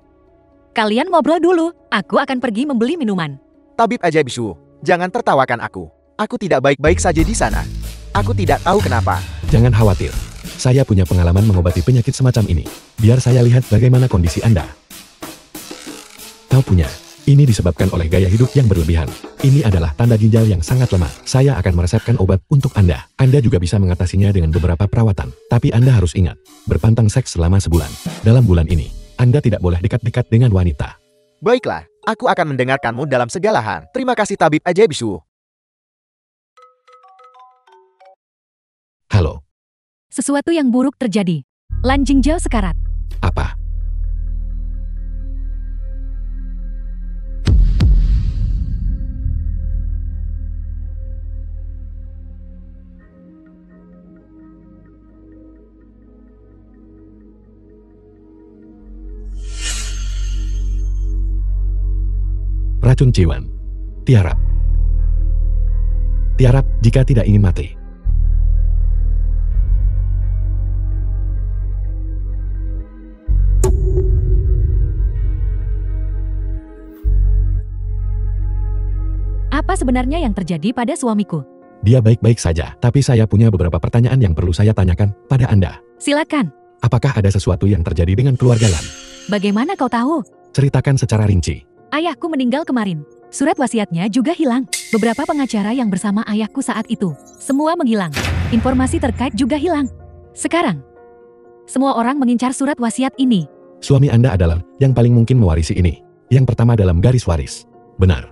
Kalian ngobrol dulu. Aku akan pergi membeli minuman. Tabib ajaib Zhu, jangan tertawakan aku. Aku tidak baik-baik saja di sana. Aku tidak tahu kenapa. Jangan khawatir. Saya punya pengalaman mengobati penyakit semacam ini. Biar saya lihat bagaimana kondisi Anda. Kau punya. Ini disebabkan oleh gaya hidup yang berlebihan. Ini adalah tanda ginjal yang sangat lemah. Saya akan meresepkan obat untuk Anda. Anda juga bisa mengatasinya dengan beberapa perawatan. Tapi Anda harus ingat, berpantang seks selama sebulan. Dalam bulan ini, Anda tidak boleh dekat-dekat dengan wanita. Baiklah, aku akan mendengarkanmu dalam segala hal. Terima kasih Tabib ajaib Zhu. Halo, Sesuatu yang buruk terjadi. Lan Jingzhou sekarat. apa? Racun Ciwan. Tiarap. Tiarap jika tidak ingin mati. Apa sebenarnya yang terjadi pada suamiku? Dia baik-baik saja, tapi saya punya beberapa pertanyaan yang perlu saya tanyakan pada Anda. Silakan. Apakah ada sesuatu yang terjadi dengan keluarga Lan? Bagaimana kau tahu? Ceritakan secara rinci. Ayahku meninggal kemarin. Surat wasiatnya juga hilang. Beberapa pengacara yang bersama ayahku saat itu, semua menghilang. Informasi terkait juga hilang. Sekarang, semua orang mengincar surat wasiat ini. Suami Anda adalah yang paling mungkin mewarisi ini. Yang pertama dalam garis waris. Benar.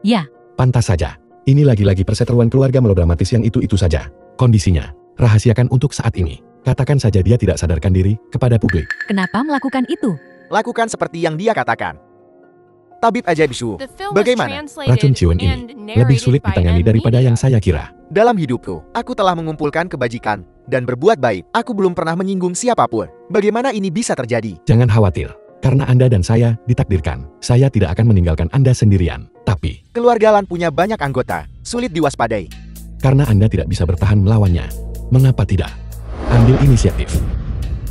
Ya, Pantas saja. Ini lagi-lagi perseteruan keluarga melodramatis yang itu-itu saja. Kondisinya, rahasiakan untuk saat ini. Katakan saja dia tidak sadarkan diri kepada publik. kenapa melakukan itu? Lakukan seperti yang dia katakan. Tabib Ajaib Su, The film was bagaimana? translated Racun Ciwen ini and lebih narrated sulit by ditangani M daripada Media. yang saya kira. Dalam hidupku, aku telah mengumpulkan kebajikan dan berbuat baik. Aku belum pernah menyinggung siapapun. Bagaimana ini bisa terjadi? Jangan khawatir. Karena Anda dan saya ditakdirkan, saya tidak akan meninggalkan Anda sendirian. Tapi, Keluarga Lan punya banyak anggota, sulit diwaspadai. karena Anda tidak bisa bertahan melawannya, mengapa tidak? Ambil inisiatif.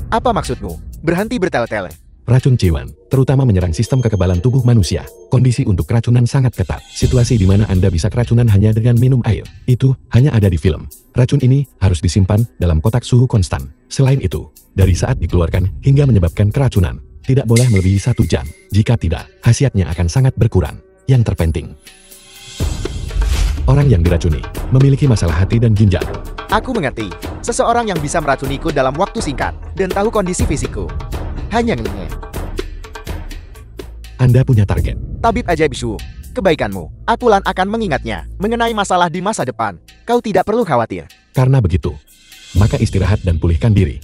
Apa maksudmu? Berhenti bertele-tele. Racun Ciwan, terutama menyerang sistem kekebalan tubuh manusia. Kondisi untuk keracunan sangat ketat. Situasi di mana Anda bisa keracunan hanya dengan minum air. Itu hanya ada di film. Racun ini harus disimpan dalam kotak suhu konstan. Selain itu, dari saat dikeluarkan hingga menyebabkan keracunan, tidak boleh melebihi 1 jam. Jika tidak, khasiatnya akan sangat berkurang. Yang terpenting, orang yang diracuni memiliki masalah hati dan ginjal. Aku mengerti. Seseorang yang bisa meracuniku dalam waktu singkat dan tahu kondisi fisikku. Hanya ngene. Anda punya target. Tabib Ajaib Su, kebaikanmu. Aku Lan akan mengingatnya. Mengenai masalah di masa depan, kau tidak perlu khawatir. Karena begitu, maka istirahat dan pulihkan diri.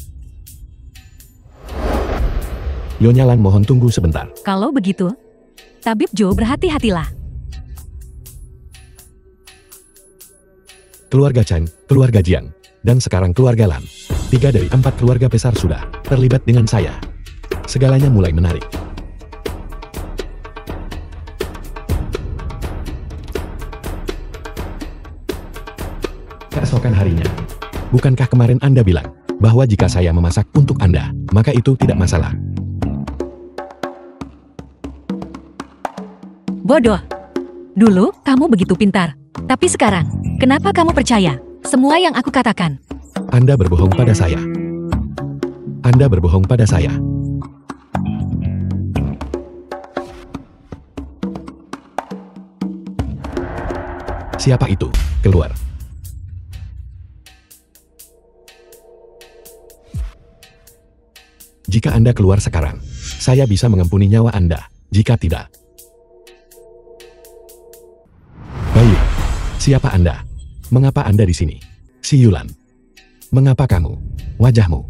Nyonya Lan mohon tunggu sebentar. Kalau begitu, Tabib Joe berhati-hatilah. Keluarga Chen, keluarga Jiang, dan sekarang keluarga Lan. 3 dari 4 keluarga besar sudah terlibat dengan saya. Segalanya mulai menarik. Keesokan harinya, bukankah kemarin Anda bilang bahwa jika saya memasak untuk Anda, maka itu tidak masalah? Bodoh. Dulu, kamu begitu pintar. Tapi sekarang, kenapa kamu percaya semua yang aku katakan? Anda berbohong pada saya. Anda berbohong pada saya. Siapa itu? Keluar. Jika Anda keluar sekarang, saya bisa mengampuni nyawa Anda. Jika tidak, baik. Siapa Anda? Mengapa Anda di sini? Si Yulan. Mengapa kamu? Wajahmu.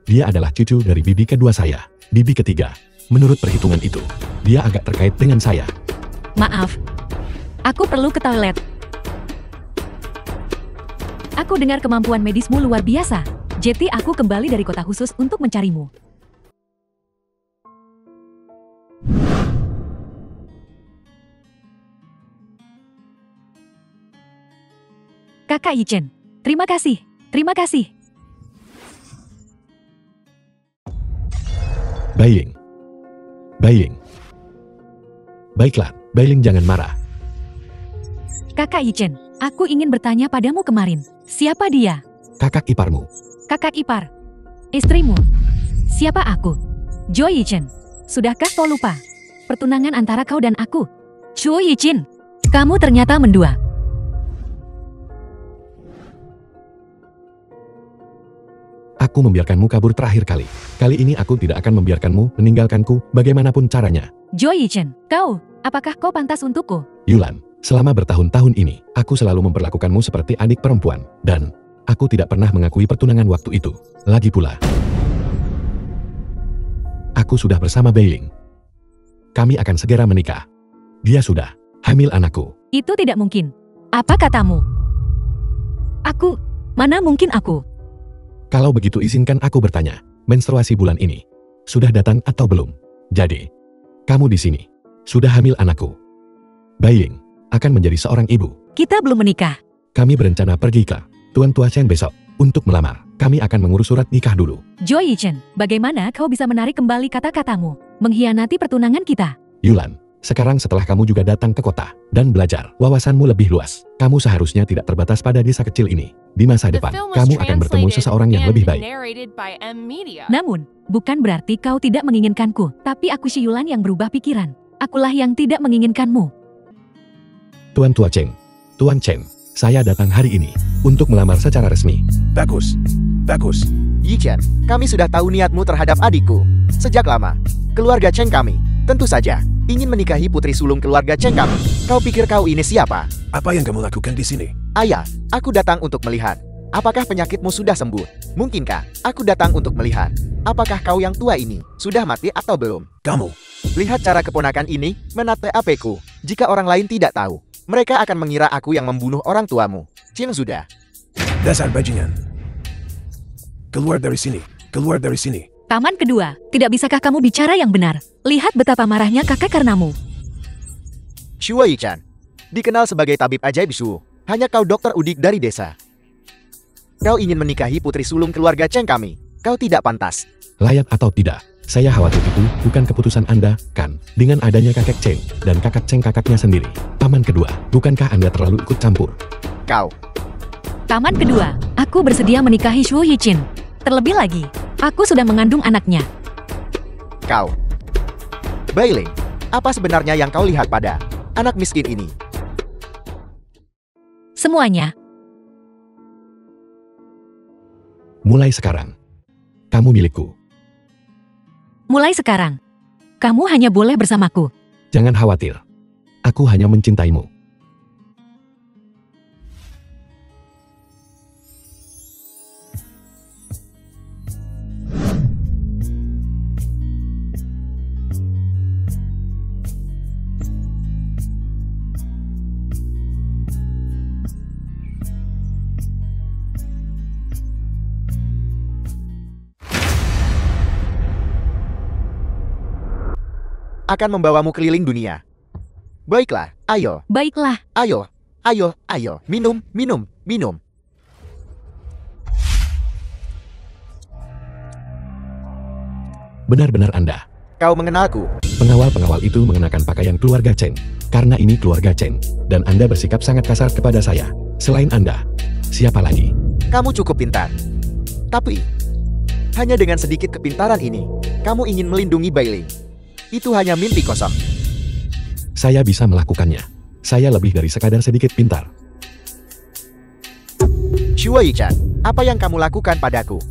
Dia adalah cucu dari bibi kedua saya. Bibi ketiga. Menurut perhitungan itu, dia agak terkait dengan saya. Maaf. Aku perlu ke toilet. Aku dengar kemampuan medismu luar biasa. Jadi aku kembali dari kota khusus untuk mencarimu. Kakak Yichen, terima kasih. Terima kasih. Bailing. Bailing. Baiklah, Bailing jangan marah. Kakak Yichen, aku ingin bertanya padamu kemarin. Siapa dia? Kakak iparmu. Kakak ipar. Istrimu. Siapa aku? Jo Yichen. Sudahkah kau lupa? Pertunangan antara kau dan aku. Chu Yichen. Kamu ternyata mendua. Aku membiarkanmu kabur terakhir kali. Kali ini aku tidak akan membiarkanmu meninggalkanku bagaimanapun caranya. Jo Yichen, apakah kau pantas untukku? Yulan, selama bertahun-tahun ini, aku selalu memperlakukanmu seperti adik perempuan. Dan, aku tidak pernah mengakui pertunangan waktu itu. Lagi pula, aku sudah bersama Bailing. Kami akan segera menikah. Dia sudah hamil anakku. Itu tidak mungkin. Apa katamu? Mana mungkin aku? Kalau begitu izinkan aku bertanya, menstruasi bulan ini sudah datang atau belum? Jadi, kamu di sini sudah hamil anakku. Bailing akan menjadi seorang ibu. Kita belum menikah. Kami berencana pergi ke Tuan Tua Chen besok untuk melamar. Kami akan mengurus surat nikah dulu. Jo Yichen, bagaimana kau bisa menarik kembali kata-katamu? Mengkhianati pertunangan kita. Yulan, sekarang setelah kamu juga datang ke kota dan belajar, wawasanmu lebih luas. Kamu seharusnya tidak terbatas pada desa kecil ini. Di masa The depan, film was kamu akan bertemu translated seseorang yang and lebih baik. narrated by M Media. Namun, bukan berarti kau tidak menginginkanku. Tapi aku si Yulan yang berubah pikiran. Akulah yang tidak menginginkanmu. Tuan Tua Cheng. Tuan Cheng, saya datang hari ini untuk melamar secara resmi. Bagus. Bagus. Yi Chen, kami sudah tahu niatmu terhadap adikku. Sejak lama, keluarga Cheng kami, tentu saja, ingin menikahi putri sulung keluarga Cheng kami. Kau pikir kau ini siapa? Apa yang kamu lakukan di sini? Ayah, aku datang untuk melihat. Apakah penyakitmu sudah sembuh? Mungkinkah aku datang untuk melihat? Apakah kau yang tua ini sudah mati atau belum? Kamu. Lihat cara keponakan ini menate apeku. Jika orang lain tidak tahu, mereka akan mengira aku yang membunuh orang tuamu. Cing sudah. Dasar bajingan. Keluar dari sini. Keluar dari sini. Paman kedua, tidak bisakah kamu bicara yang benar? Lihat betapa marahnya kakek karenamu. Shuo Yichan, dikenal sebagai tabib ajaib Shu. Hanya kau dokter udik dari desa. Kau ingin menikahi putri sulung keluarga Cheng kami. Kau tidak pantas. Layak atau tidak, saya khawatir itu bukan keputusan Anda, kan? Dengan adanya kakek Cheng dan kakak Cheng kakaknya sendiri. Paman kedua, bukankah Anda terlalu ikut campur? Kau. Paman kedua, aku bersedia menikahi Shu Yichin. Terlebih lagi, aku sudah mengandung anaknya. Kau. Bailing, apa sebenarnya yang kau lihat pada anak miskin ini? Semuanya. Mulai sekarang, kamu milikku. Mulai sekarang, kamu hanya boleh bersamaku. Jangan khawatir, aku hanya mencintaimu. Akan membawamu keliling dunia. Baiklah, ayo, Baiklah, ayo, ayo, ayo, minum, minum, minum. Benar-benar Anda. Kau mengenalku. Pengawal-pengawal itu mengenakan pakaian keluarga Cheng. Karena ini keluarga Cheng, dan Anda bersikap sangat kasar kepada saya. Selain Anda, siapa lagi? Kamu cukup pintar. Tapi, hanya dengan sedikit kepintaran ini, kamu ingin melindungi Bailing. Itu hanya mimpi kosong. Saya bisa melakukannya. Saya lebih dari sekadar sedikit pintar. Shuo Yichan, apa yang kamu lakukan padaku?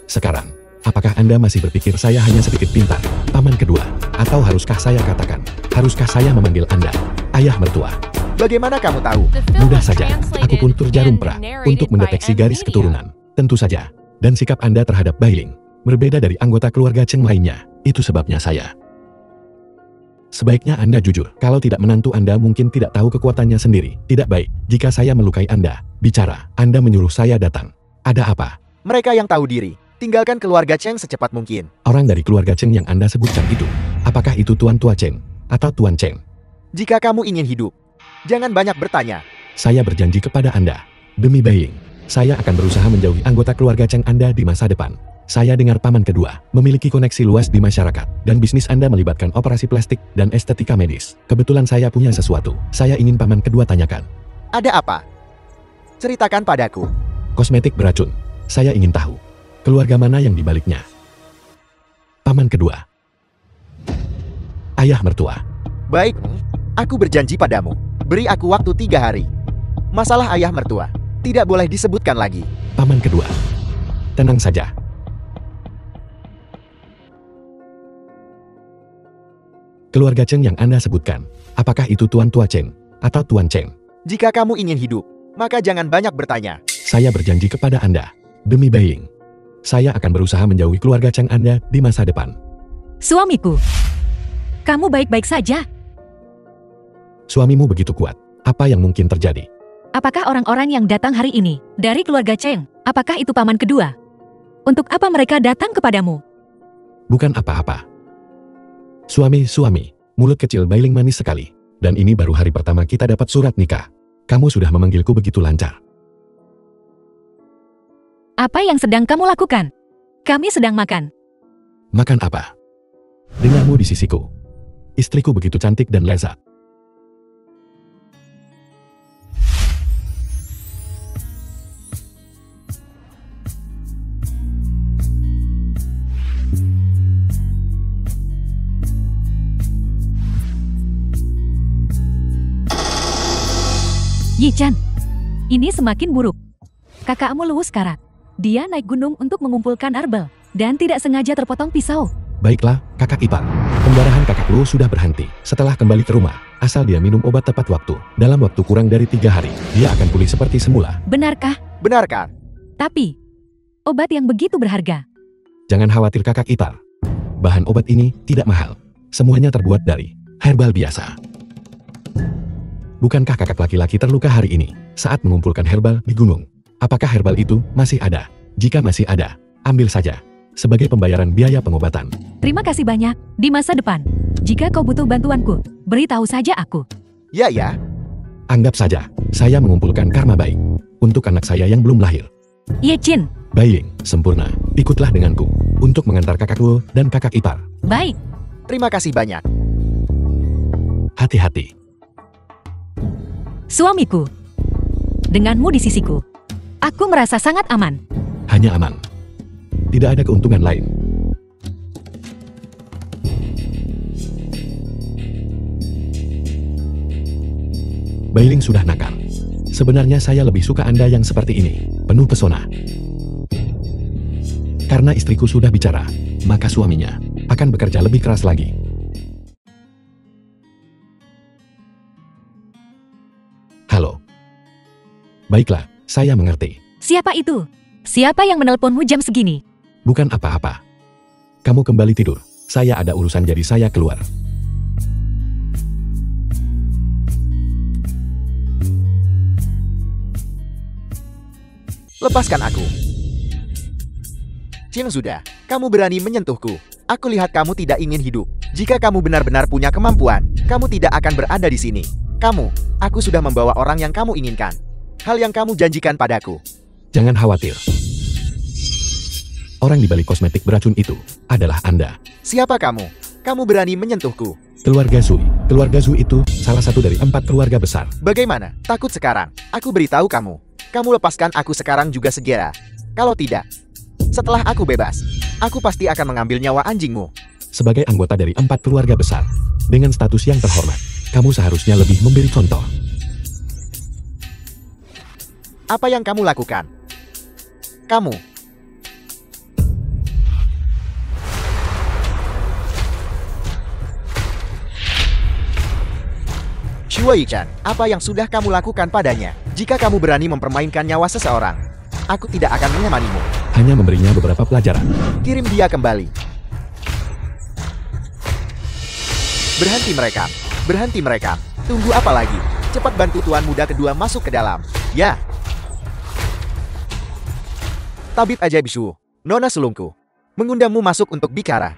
Sekarang, apakah Anda masih berpikir saya hanya sedikit pintar, paman kedua? Atau haruskah saya katakan, haruskah saya memanggil Anda ayah mertua? Bagaimana kamu tahu? The film Mudah was saja, aku pun translated turjarum and pra narrated untuk by mendeteksi M. garis Media. keturunan. Tentu saja. Dan sikap Anda terhadap Bailing berbeda dari anggota keluarga Cheng lainnya. Itu sebabnya saya. Sebaiknya Anda jujur. Kalau tidak, menantu Anda mungkin tidak tahu kekuatannya sendiri. Tidak baik jika saya melukai Anda. Bicara, Anda menyuruh saya datang. Ada apa? Mereka yang tahu diri, tinggalkan keluarga Cheng secepat mungkin. Orang dari keluarga Cheng yang Anda sebutkan itu, apakah itu Tuan Tua Cheng atau Tuan Cheng? Jika kamu ingin hidup, jangan banyak bertanya. Saya berjanji kepada Anda, demi Bailing, saya akan berusaha menjauhi anggota keluarga Cheng Anda di masa depan. Saya dengar paman kedua memiliki koneksi luas di masyarakat, dan bisnis Anda melibatkan operasi plastik dan estetika medis. Kebetulan saya punya sesuatu. Saya ingin paman kedua tanyakan. Ada apa? Ceritakan padaku. Kosmetik beracun. Saya ingin tahu, keluarga mana yang dibaliknya? Paman kedua. Ayah mertua. Baik, aku berjanji padamu. Beri aku waktu 3 hari. Masalah ayah mertua tidak boleh disebutkan lagi. Paman kedua. Tenang saja. Keluarga Cheng yang Anda sebutkan, apakah itu Tuan Tua Cheng atau Tuan Cheng? Jika kamu ingin hidup, maka jangan banyak bertanya. Saya berjanji kepada Anda, demi Bailing, saya akan berusaha menjauhi keluarga Cheng Anda di masa depan. Suamiku, kamu baik-baik saja. Suamimu begitu kuat, apa yang mungkin terjadi? Apakah orang-orang yang datang hari ini dari keluarga Cheng? Apakah itu paman kedua? Untuk apa mereka datang kepadamu? Bukan apa-apa. Suami, mulut kecil Bailing manis sekali. Dan ini baru hari pertama kita dapat surat nikah. Kamu sudah memanggilku begitu lancar. Apa yang sedang kamu lakukan? Kami sedang makan. Makan apa? Denganmu di sisiku. Istriku begitu cantik dan lezat. Yi-chan, ini semakin buruk. Kakakmu luwes karat. Dia naik gunung untuk mengumpulkan arbel, dan tidak sengaja terpotong pisau. Baiklah, kakak ipar. Pendarahan kakak Luo sudah berhenti. Setelah kembali ke rumah, asal dia minum obat tepat waktu. Dalam waktu kurang dari 3 hari, dia akan pulih seperti semula. Benarkah? Benarkah? Tapi, obat yang begitu berharga. Jangan khawatir kakak ipar. Bahan obat ini tidak mahal. Semuanya terbuat dari herbal biasa. Bukankah kakak laki-laki terluka hari ini saat mengumpulkan herbal di gunung? Apakah herbal itu masih ada? Jika masih ada, ambil saja sebagai pembayaran biaya pengobatan. Terima kasih banyak. Di masa depan, jika kau butuh bantuanku, beritahu saja aku. Ya, ya. Anggap saja, saya mengumpulkan karma baik untuk anak saya yang belum lahir. Yi-chan, Bailing, sempurna. Ikutlah denganku untuk mengantar kakak Luo dan kakak ipar. baik. Terima kasih banyak. Hati-hati. Suamiku, denganmu di sisiku, aku merasa sangat aman. Hanya aman. Tidak ada keuntungan lain. Bailing sudah nakal. Sebenarnya saya lebih suka Anda yang seperti ini, penuh pesona. Karena istriku sudah bicara, maka suaminya akan bekerja lebih keras lagi. Halo. Baiklah, saya mengerti. Siapa itu? Siapa yang menelponmu jam segini? Bukan apa-apa. Kamu kembali tidur. Saya ada urusan jadi saya keluar. Lepaskan aku. Chin sudah, kamu berani menyentuhku. Aku lihat kamu tidak ingin hidup. Jika kamu benar-benar punya kemampuan, kamu tidak akan berada di sini. Aku sudah membawa orang yang kamu inginkan. Hal yang kamu janjikan padaku. Jangan khawatir. Orang di balik kosmetik beracun itu adalah Anda. Siapa kamu? Kamu berani menyentuhku. Keluarga Zui. Keluarga Zui itu salah satu dari 4 keluarga besar. Bagaimana? Takut sekarang? Aku beritahu kamu. Kamu lepaskan aku sekarang juga segera. Kalau tidak, setelah aku bebas, aku pasti akan mengambil nyawa anjingmu. Sebagai anggota dari 4 keluarga besar, dengan status yang terhormat, kamu seharusnya lebih memberi contoh. Apa yang kamu lakukan? Kamu. Shuo Yi-chan, apa yang sudah kamu lakukan padanya? Jika kamu berani mempermainkan nyawa seseorang, aku tidak akan menyemanimu. Hanya memberinya beberapa pelajaran. Kirim dia kembali. Berhenti mereka. Berhenti mereka. Tunggu apa lagi? Cepat bantu tuan muda kedua masuk ke dalam. Ya. Tabib ajaib Shu, Nona sulungku, mengundangmu masuk untuk bicara.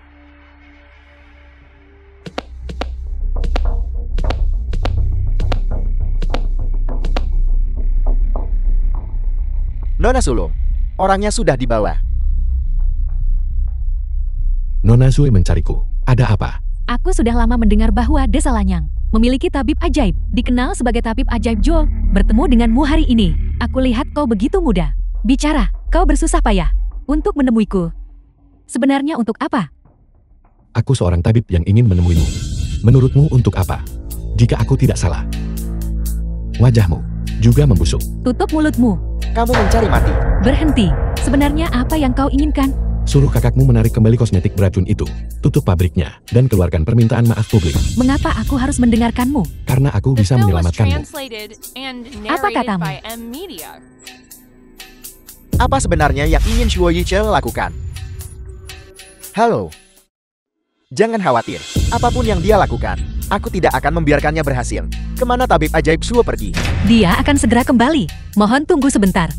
Nona sulung, orangnya sudah dibawa. Nona Zui mencariku. Ada apa? Aku sudah lama mendengar bahwa Desa Lanyang memiliki tabib ajaib, dikenal sebagai tabib ajaib Jo. Bertemu denganmu hari ini, aku lihat kau begitu muda. Bicara, kau bersusah payah untuk menemuiku. Sebenarnya untuk apa? Aku seorang tabib yang ingin menemuimu. Menurutmu untuk apa? Jika aku tidak salah. Wajahmu juga membusuk. Tutup mulutmu. Kamu mencari mati. Berhenti. Sebenarnya apa yang kau inginkan? Suruh kakakmu menarik kembali kosmetik beracun itu. Tutup pabriknya dan keluarkan permintaan maaf publik. Mengapa aku harus mendengarkanmu? Karena aku The bisa film was menyelamatkanmu. translated and Apa narrated katamu? by M Media. Apa sebenarnya yang ingin Shuo Yi-chan lakukan? Halo. Jangan khawatir. Apapun yang dia lakukan, aku tidak akan membiarkannya berhasil. Kemana tabib ajaib Shuo pergi? Dia akan segera kembali. Mohon tunggu sebentar.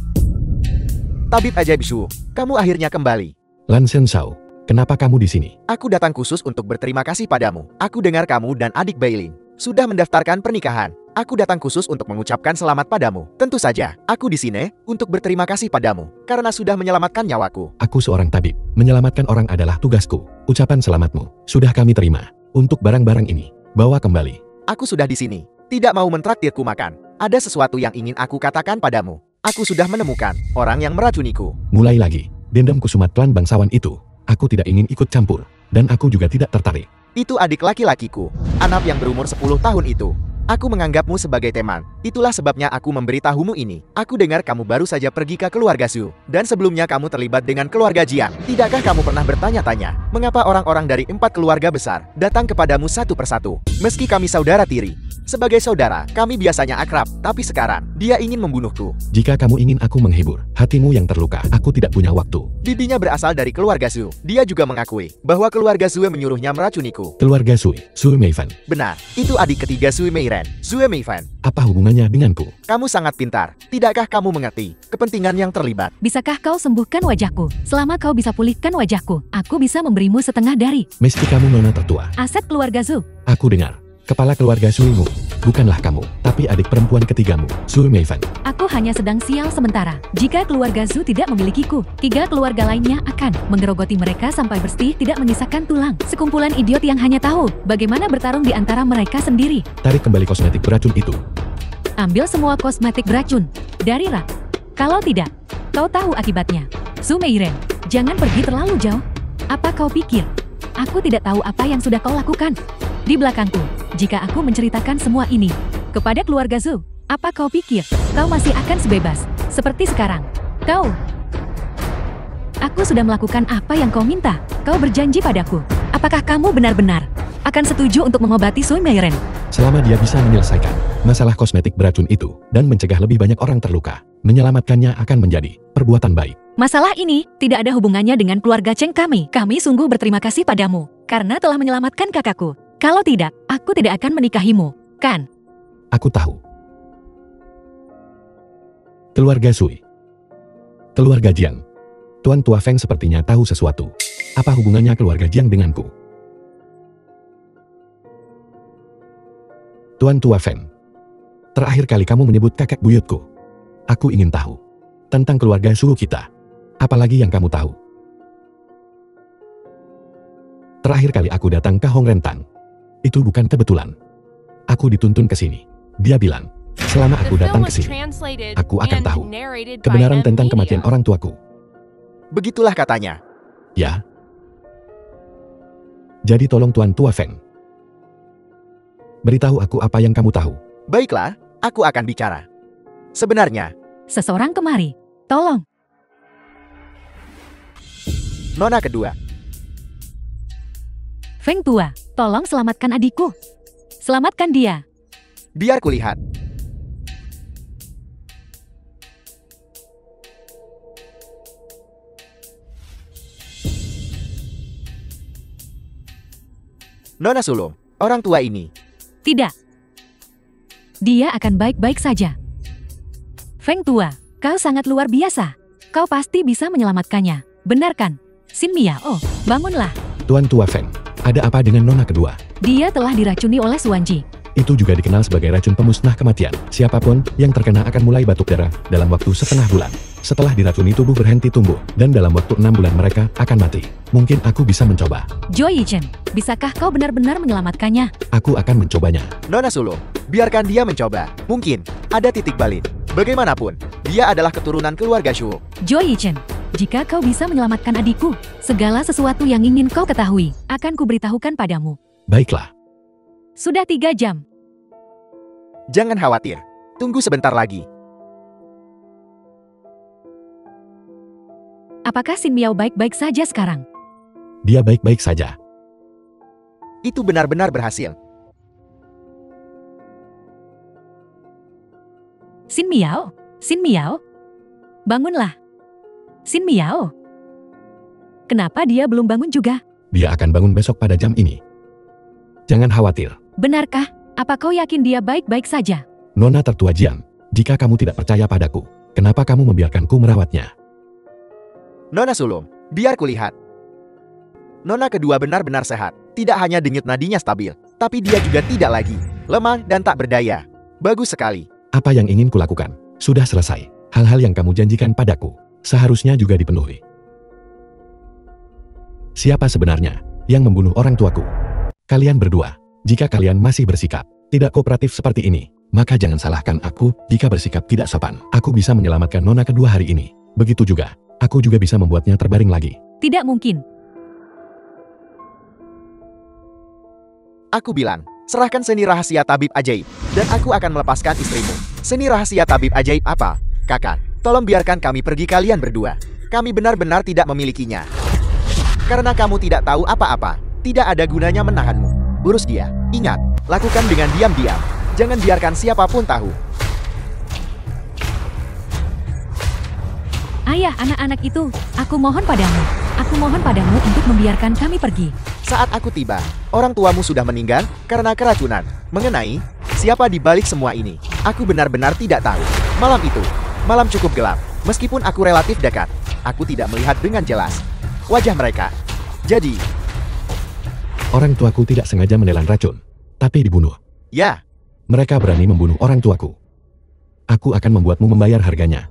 Tabib ajaib Shu, kamu akhirnya kembali. Lan Shenzhou, kenapa kamu di sini? Aku datang khusus untuk berterima kasih padamu. Aku dengar kamu dan adik Bailin sudah mendaftarkan pernikahan. Aku datang khusus untuk mengucapkan selamat padamu. Tentu saja, aku di sini untuk berterima kasih padamu karena sudah menyelamatkan nyawaku. Aku seorang tabib. Menyelamatkan orang adalah tugasku. Ucapan selamatmu sudah kami terima. Untuk barang-barang ini, bawa kembali. Aku sudah di sini. Tidak mau mentraktirku makan. Ada sesuatu yang ingin aku katakan padamu. Aku sudah menemukan orang yang meracuniku. Mulai lagi. Dendam kusumat klan bangsawan itu. Aku tidak ingin ikut campur. Dan aku juga tidak tertarik. Itu adik laki-lakiku. Anak yang berumur 10 tahun itu. Aku menganggapmu sebagai teman. Itulah sebabnya aku memberitahumu ini. Aku dengar kamu baru saja pergi ke keluarga Su. Dan sebelumnya kamu terlibat dengan keluarga Jiang. Tidakkah kamu pernah bertanya-tanya, mengapa orang-orang dari 4 keluarga besar datang kepadamu satu persatu? Meski kami saudara tiri. Sebagai saudara, kami biasanya akrab. Tapi sekarang, dia ingin membunuhku. Jika kamu ingin aku menghibur hatimu yang terluka, aku tidak punya waktu. Bibinya berasal dari keluarga Su. Dia juga mengakui bahwa keluarga Sue menyuruhnya meracuniku. Keluarga Sui, Sui Meifen. Benar, itu adik ketiga Sue Meiren, Sue Meifen. Apa hubungannya denganku? Kamu sangat pintar. Tidakkah kamu mengerti kepentingan yang terlibat? Bisakah kau sembuhkan wajahku? Selama kau bisa pulihkan wajahku, aku bisa memberimu setengah dari Meski kamu nona tertua, aset keluarga Zhu. aku dengar. Kepala keluarga Suimu, bukanlah kamu, tapi adik perempuan ketigamu, Sui Meifen. Aku hanya sedang sial sementara. Jika keluarga Zhu tidak memilikiku, 3 keluarga lainnya akan menggerogoti mereka sampai bersih tidak menyisakan tulang. Sekumpulan idiot yang hanya tahu bagaimana bertarung di antara mereka sendiri. Tarik kembali kosmetik beracun itu. Ambil semua kosmetik beracun dari rak. Kalau tidak, kau tahu akibatnya. Su Meiren, jangan pergi terlalu jauh. Apa kau pikir aku tidak tahu apa yang sudah kau lakukan di belakangku? Jika aku menceritakan semua ini kepada keluarga Zhu, apa kau pikir kau masih akan sebebas seperti sekarang? Aku sudah melakukan apa yang kau minta. Kau berjanji padaku. Apakah kamu benar-benar akan setuju untuk mengobati Sui Meiren? Selama dia bisa menyelesaikan masalah kosmetik beracun itu dan mencegah lebih banyak orang terluka, menyelamatkannya akan menjadi perbuatan baik. Masalah ini tidak ada hubungannya dengan keluarga Cheng kami. Kami sungguh berterima kasih padamu karena telah menyelamatkan kakakku. Kalau tidak, aku tidak akan menikahimu, kan? Aku tahu. Keluarga Sui. Keluarga Jiang. Tuan Tua Feng sepertinya tahu sesuatu. Apa hubungannya keluarga Jiang denganku? Tuan Tua Feng. Terakhir kali kamu menyebut kakek buyutku. Aku ingin tahu tentang keluarga suhu kita. Apalagi yang kamu tahu. Terakhir kali aku datang ke Hong Rentang. Itu bukan kebetulan. Aku dituntun ke sini. Dia bilang, selama aku datang ke sini, aku akan tahu kebenaran tentang kematian orang tuaku. Begitulah katanya. Ya. Jadi tolong Tuan Tua Feng. Beritahu aku apa yang kamu tahu. Baiklah, aku akan bicara. Sebenarnya, Seseorang kemari. Tolong. nona kedua. Feng Tua, tolong selamatkan adikku. Selamatkan dia. Biar kulihat. Nona sulung, orang tua ini. Tidak. Dia akan baik-baik saja. Feng Tua, kau sangat luar biasa. Kau pasti bisa menyelamatkannya. Benar kan? Xin Miao, bangunlah. Tuan Tua Feng, ada apa dengan nona kedua? Dia telah diracuni oleh Suanji. Itu juga dikenal sebagai racun pemusnah kematian. Siapapun yang terkena akan mulai batuk darah dalam waktu setengah bulan. Setelah diracuni tubuh berhenti tumbuh, dan dalam waktu 6 bulan mereka akan mati. Mungkin aku bisa mencoba. Zhou Yichen, bisakah kau benar-benar menyelamatkannya? Aku akan mencobanya. Nona sulung, biarkan dia mencoba. Mungkin ada titik balik. Bagaimanapun, dia adalah keturunan keluarga Shu. Zhou Yichen, jika kau bisa menyelamatkan adikku, segala sesuatu yang ingin kau ketahui, akan kuberitahukan padamu. Baiklah. Sudah 3 jam. Jangan khawatir. Tunggu sebentar lagi. Apakah Xin Miao baik-baik saja sekarang? Dia baik-baik saja. Itu benar-benar berhasil. Xin Miao, Xin Miao, bangunlah. Xin Miao. Kenapa dia belum bangun juga? Dia akan bangun besok pada jam ini. Jangan khawatir. Benarkah? Apa kau yakin dia baik-baik saja? Nona tertua Jiang, jika kamu tidak percaya padaku, kenapa kamu membiarkanku merawatnya? Nona sulung, biar kulihat. Nona kedua benar-benar sehat. Tidak hanya denyut nadinya stabil, tapi dia juga tidak lagi lemah dan tak berdaya. Bagus sekali. Apa yang ingin kulakukan? Sudah selesai. Hal-hal yang kamu janjikan padaku, seharusnya juga dipenuhi. Siapa sebenarnya yang membunuh orang tuaku? Kalian berdua. Jika kalian masih bersikap tidak kooperatif seperti ini, maka jangan salahkan aku jika bersikap tidak sopan. Aku bisa menyelamatkan nona kedua hari ini. Begitu juga, aku juga bisa membuatnya terbaring lagi. Tidak mungkin. Aku bilang, Serahkan seni rahasia tabib ajaib, dan aku akan melepaskan istrimu. Seni rahasia tabib ajaib apa? Kakak, tolong biarkan kami pergi kalian berdua. Kami benar-benar tidak memilikinya. Karena kamu tidak tahu apa-apa, tidak ada gunanya menahanmu. Urus dia. Ingat, lakukan dengan diam-diam. Jangan biarkan siapapun tahu. Ayah, anak-anak itu, aku mohon padamu. Aku mohon padamu untuk membiarkan kami pergi. Saat aku tiba, orang tuamu sudah meninggal karena keracunan. Mengenai siapa di balik semua ini, aku benar-benar tidak tahu. Malam itu, malam cukup gelap. Meskipun aku relatif dekat, aku tidak melihat dengan jelas wajah mereka. Jadi, Orang tuaku tidak sengaja menelan racun, tapi dibunuh. ya, Mereka berani membunuh orang tuaku. Aku akan membuatmu membayar harganya.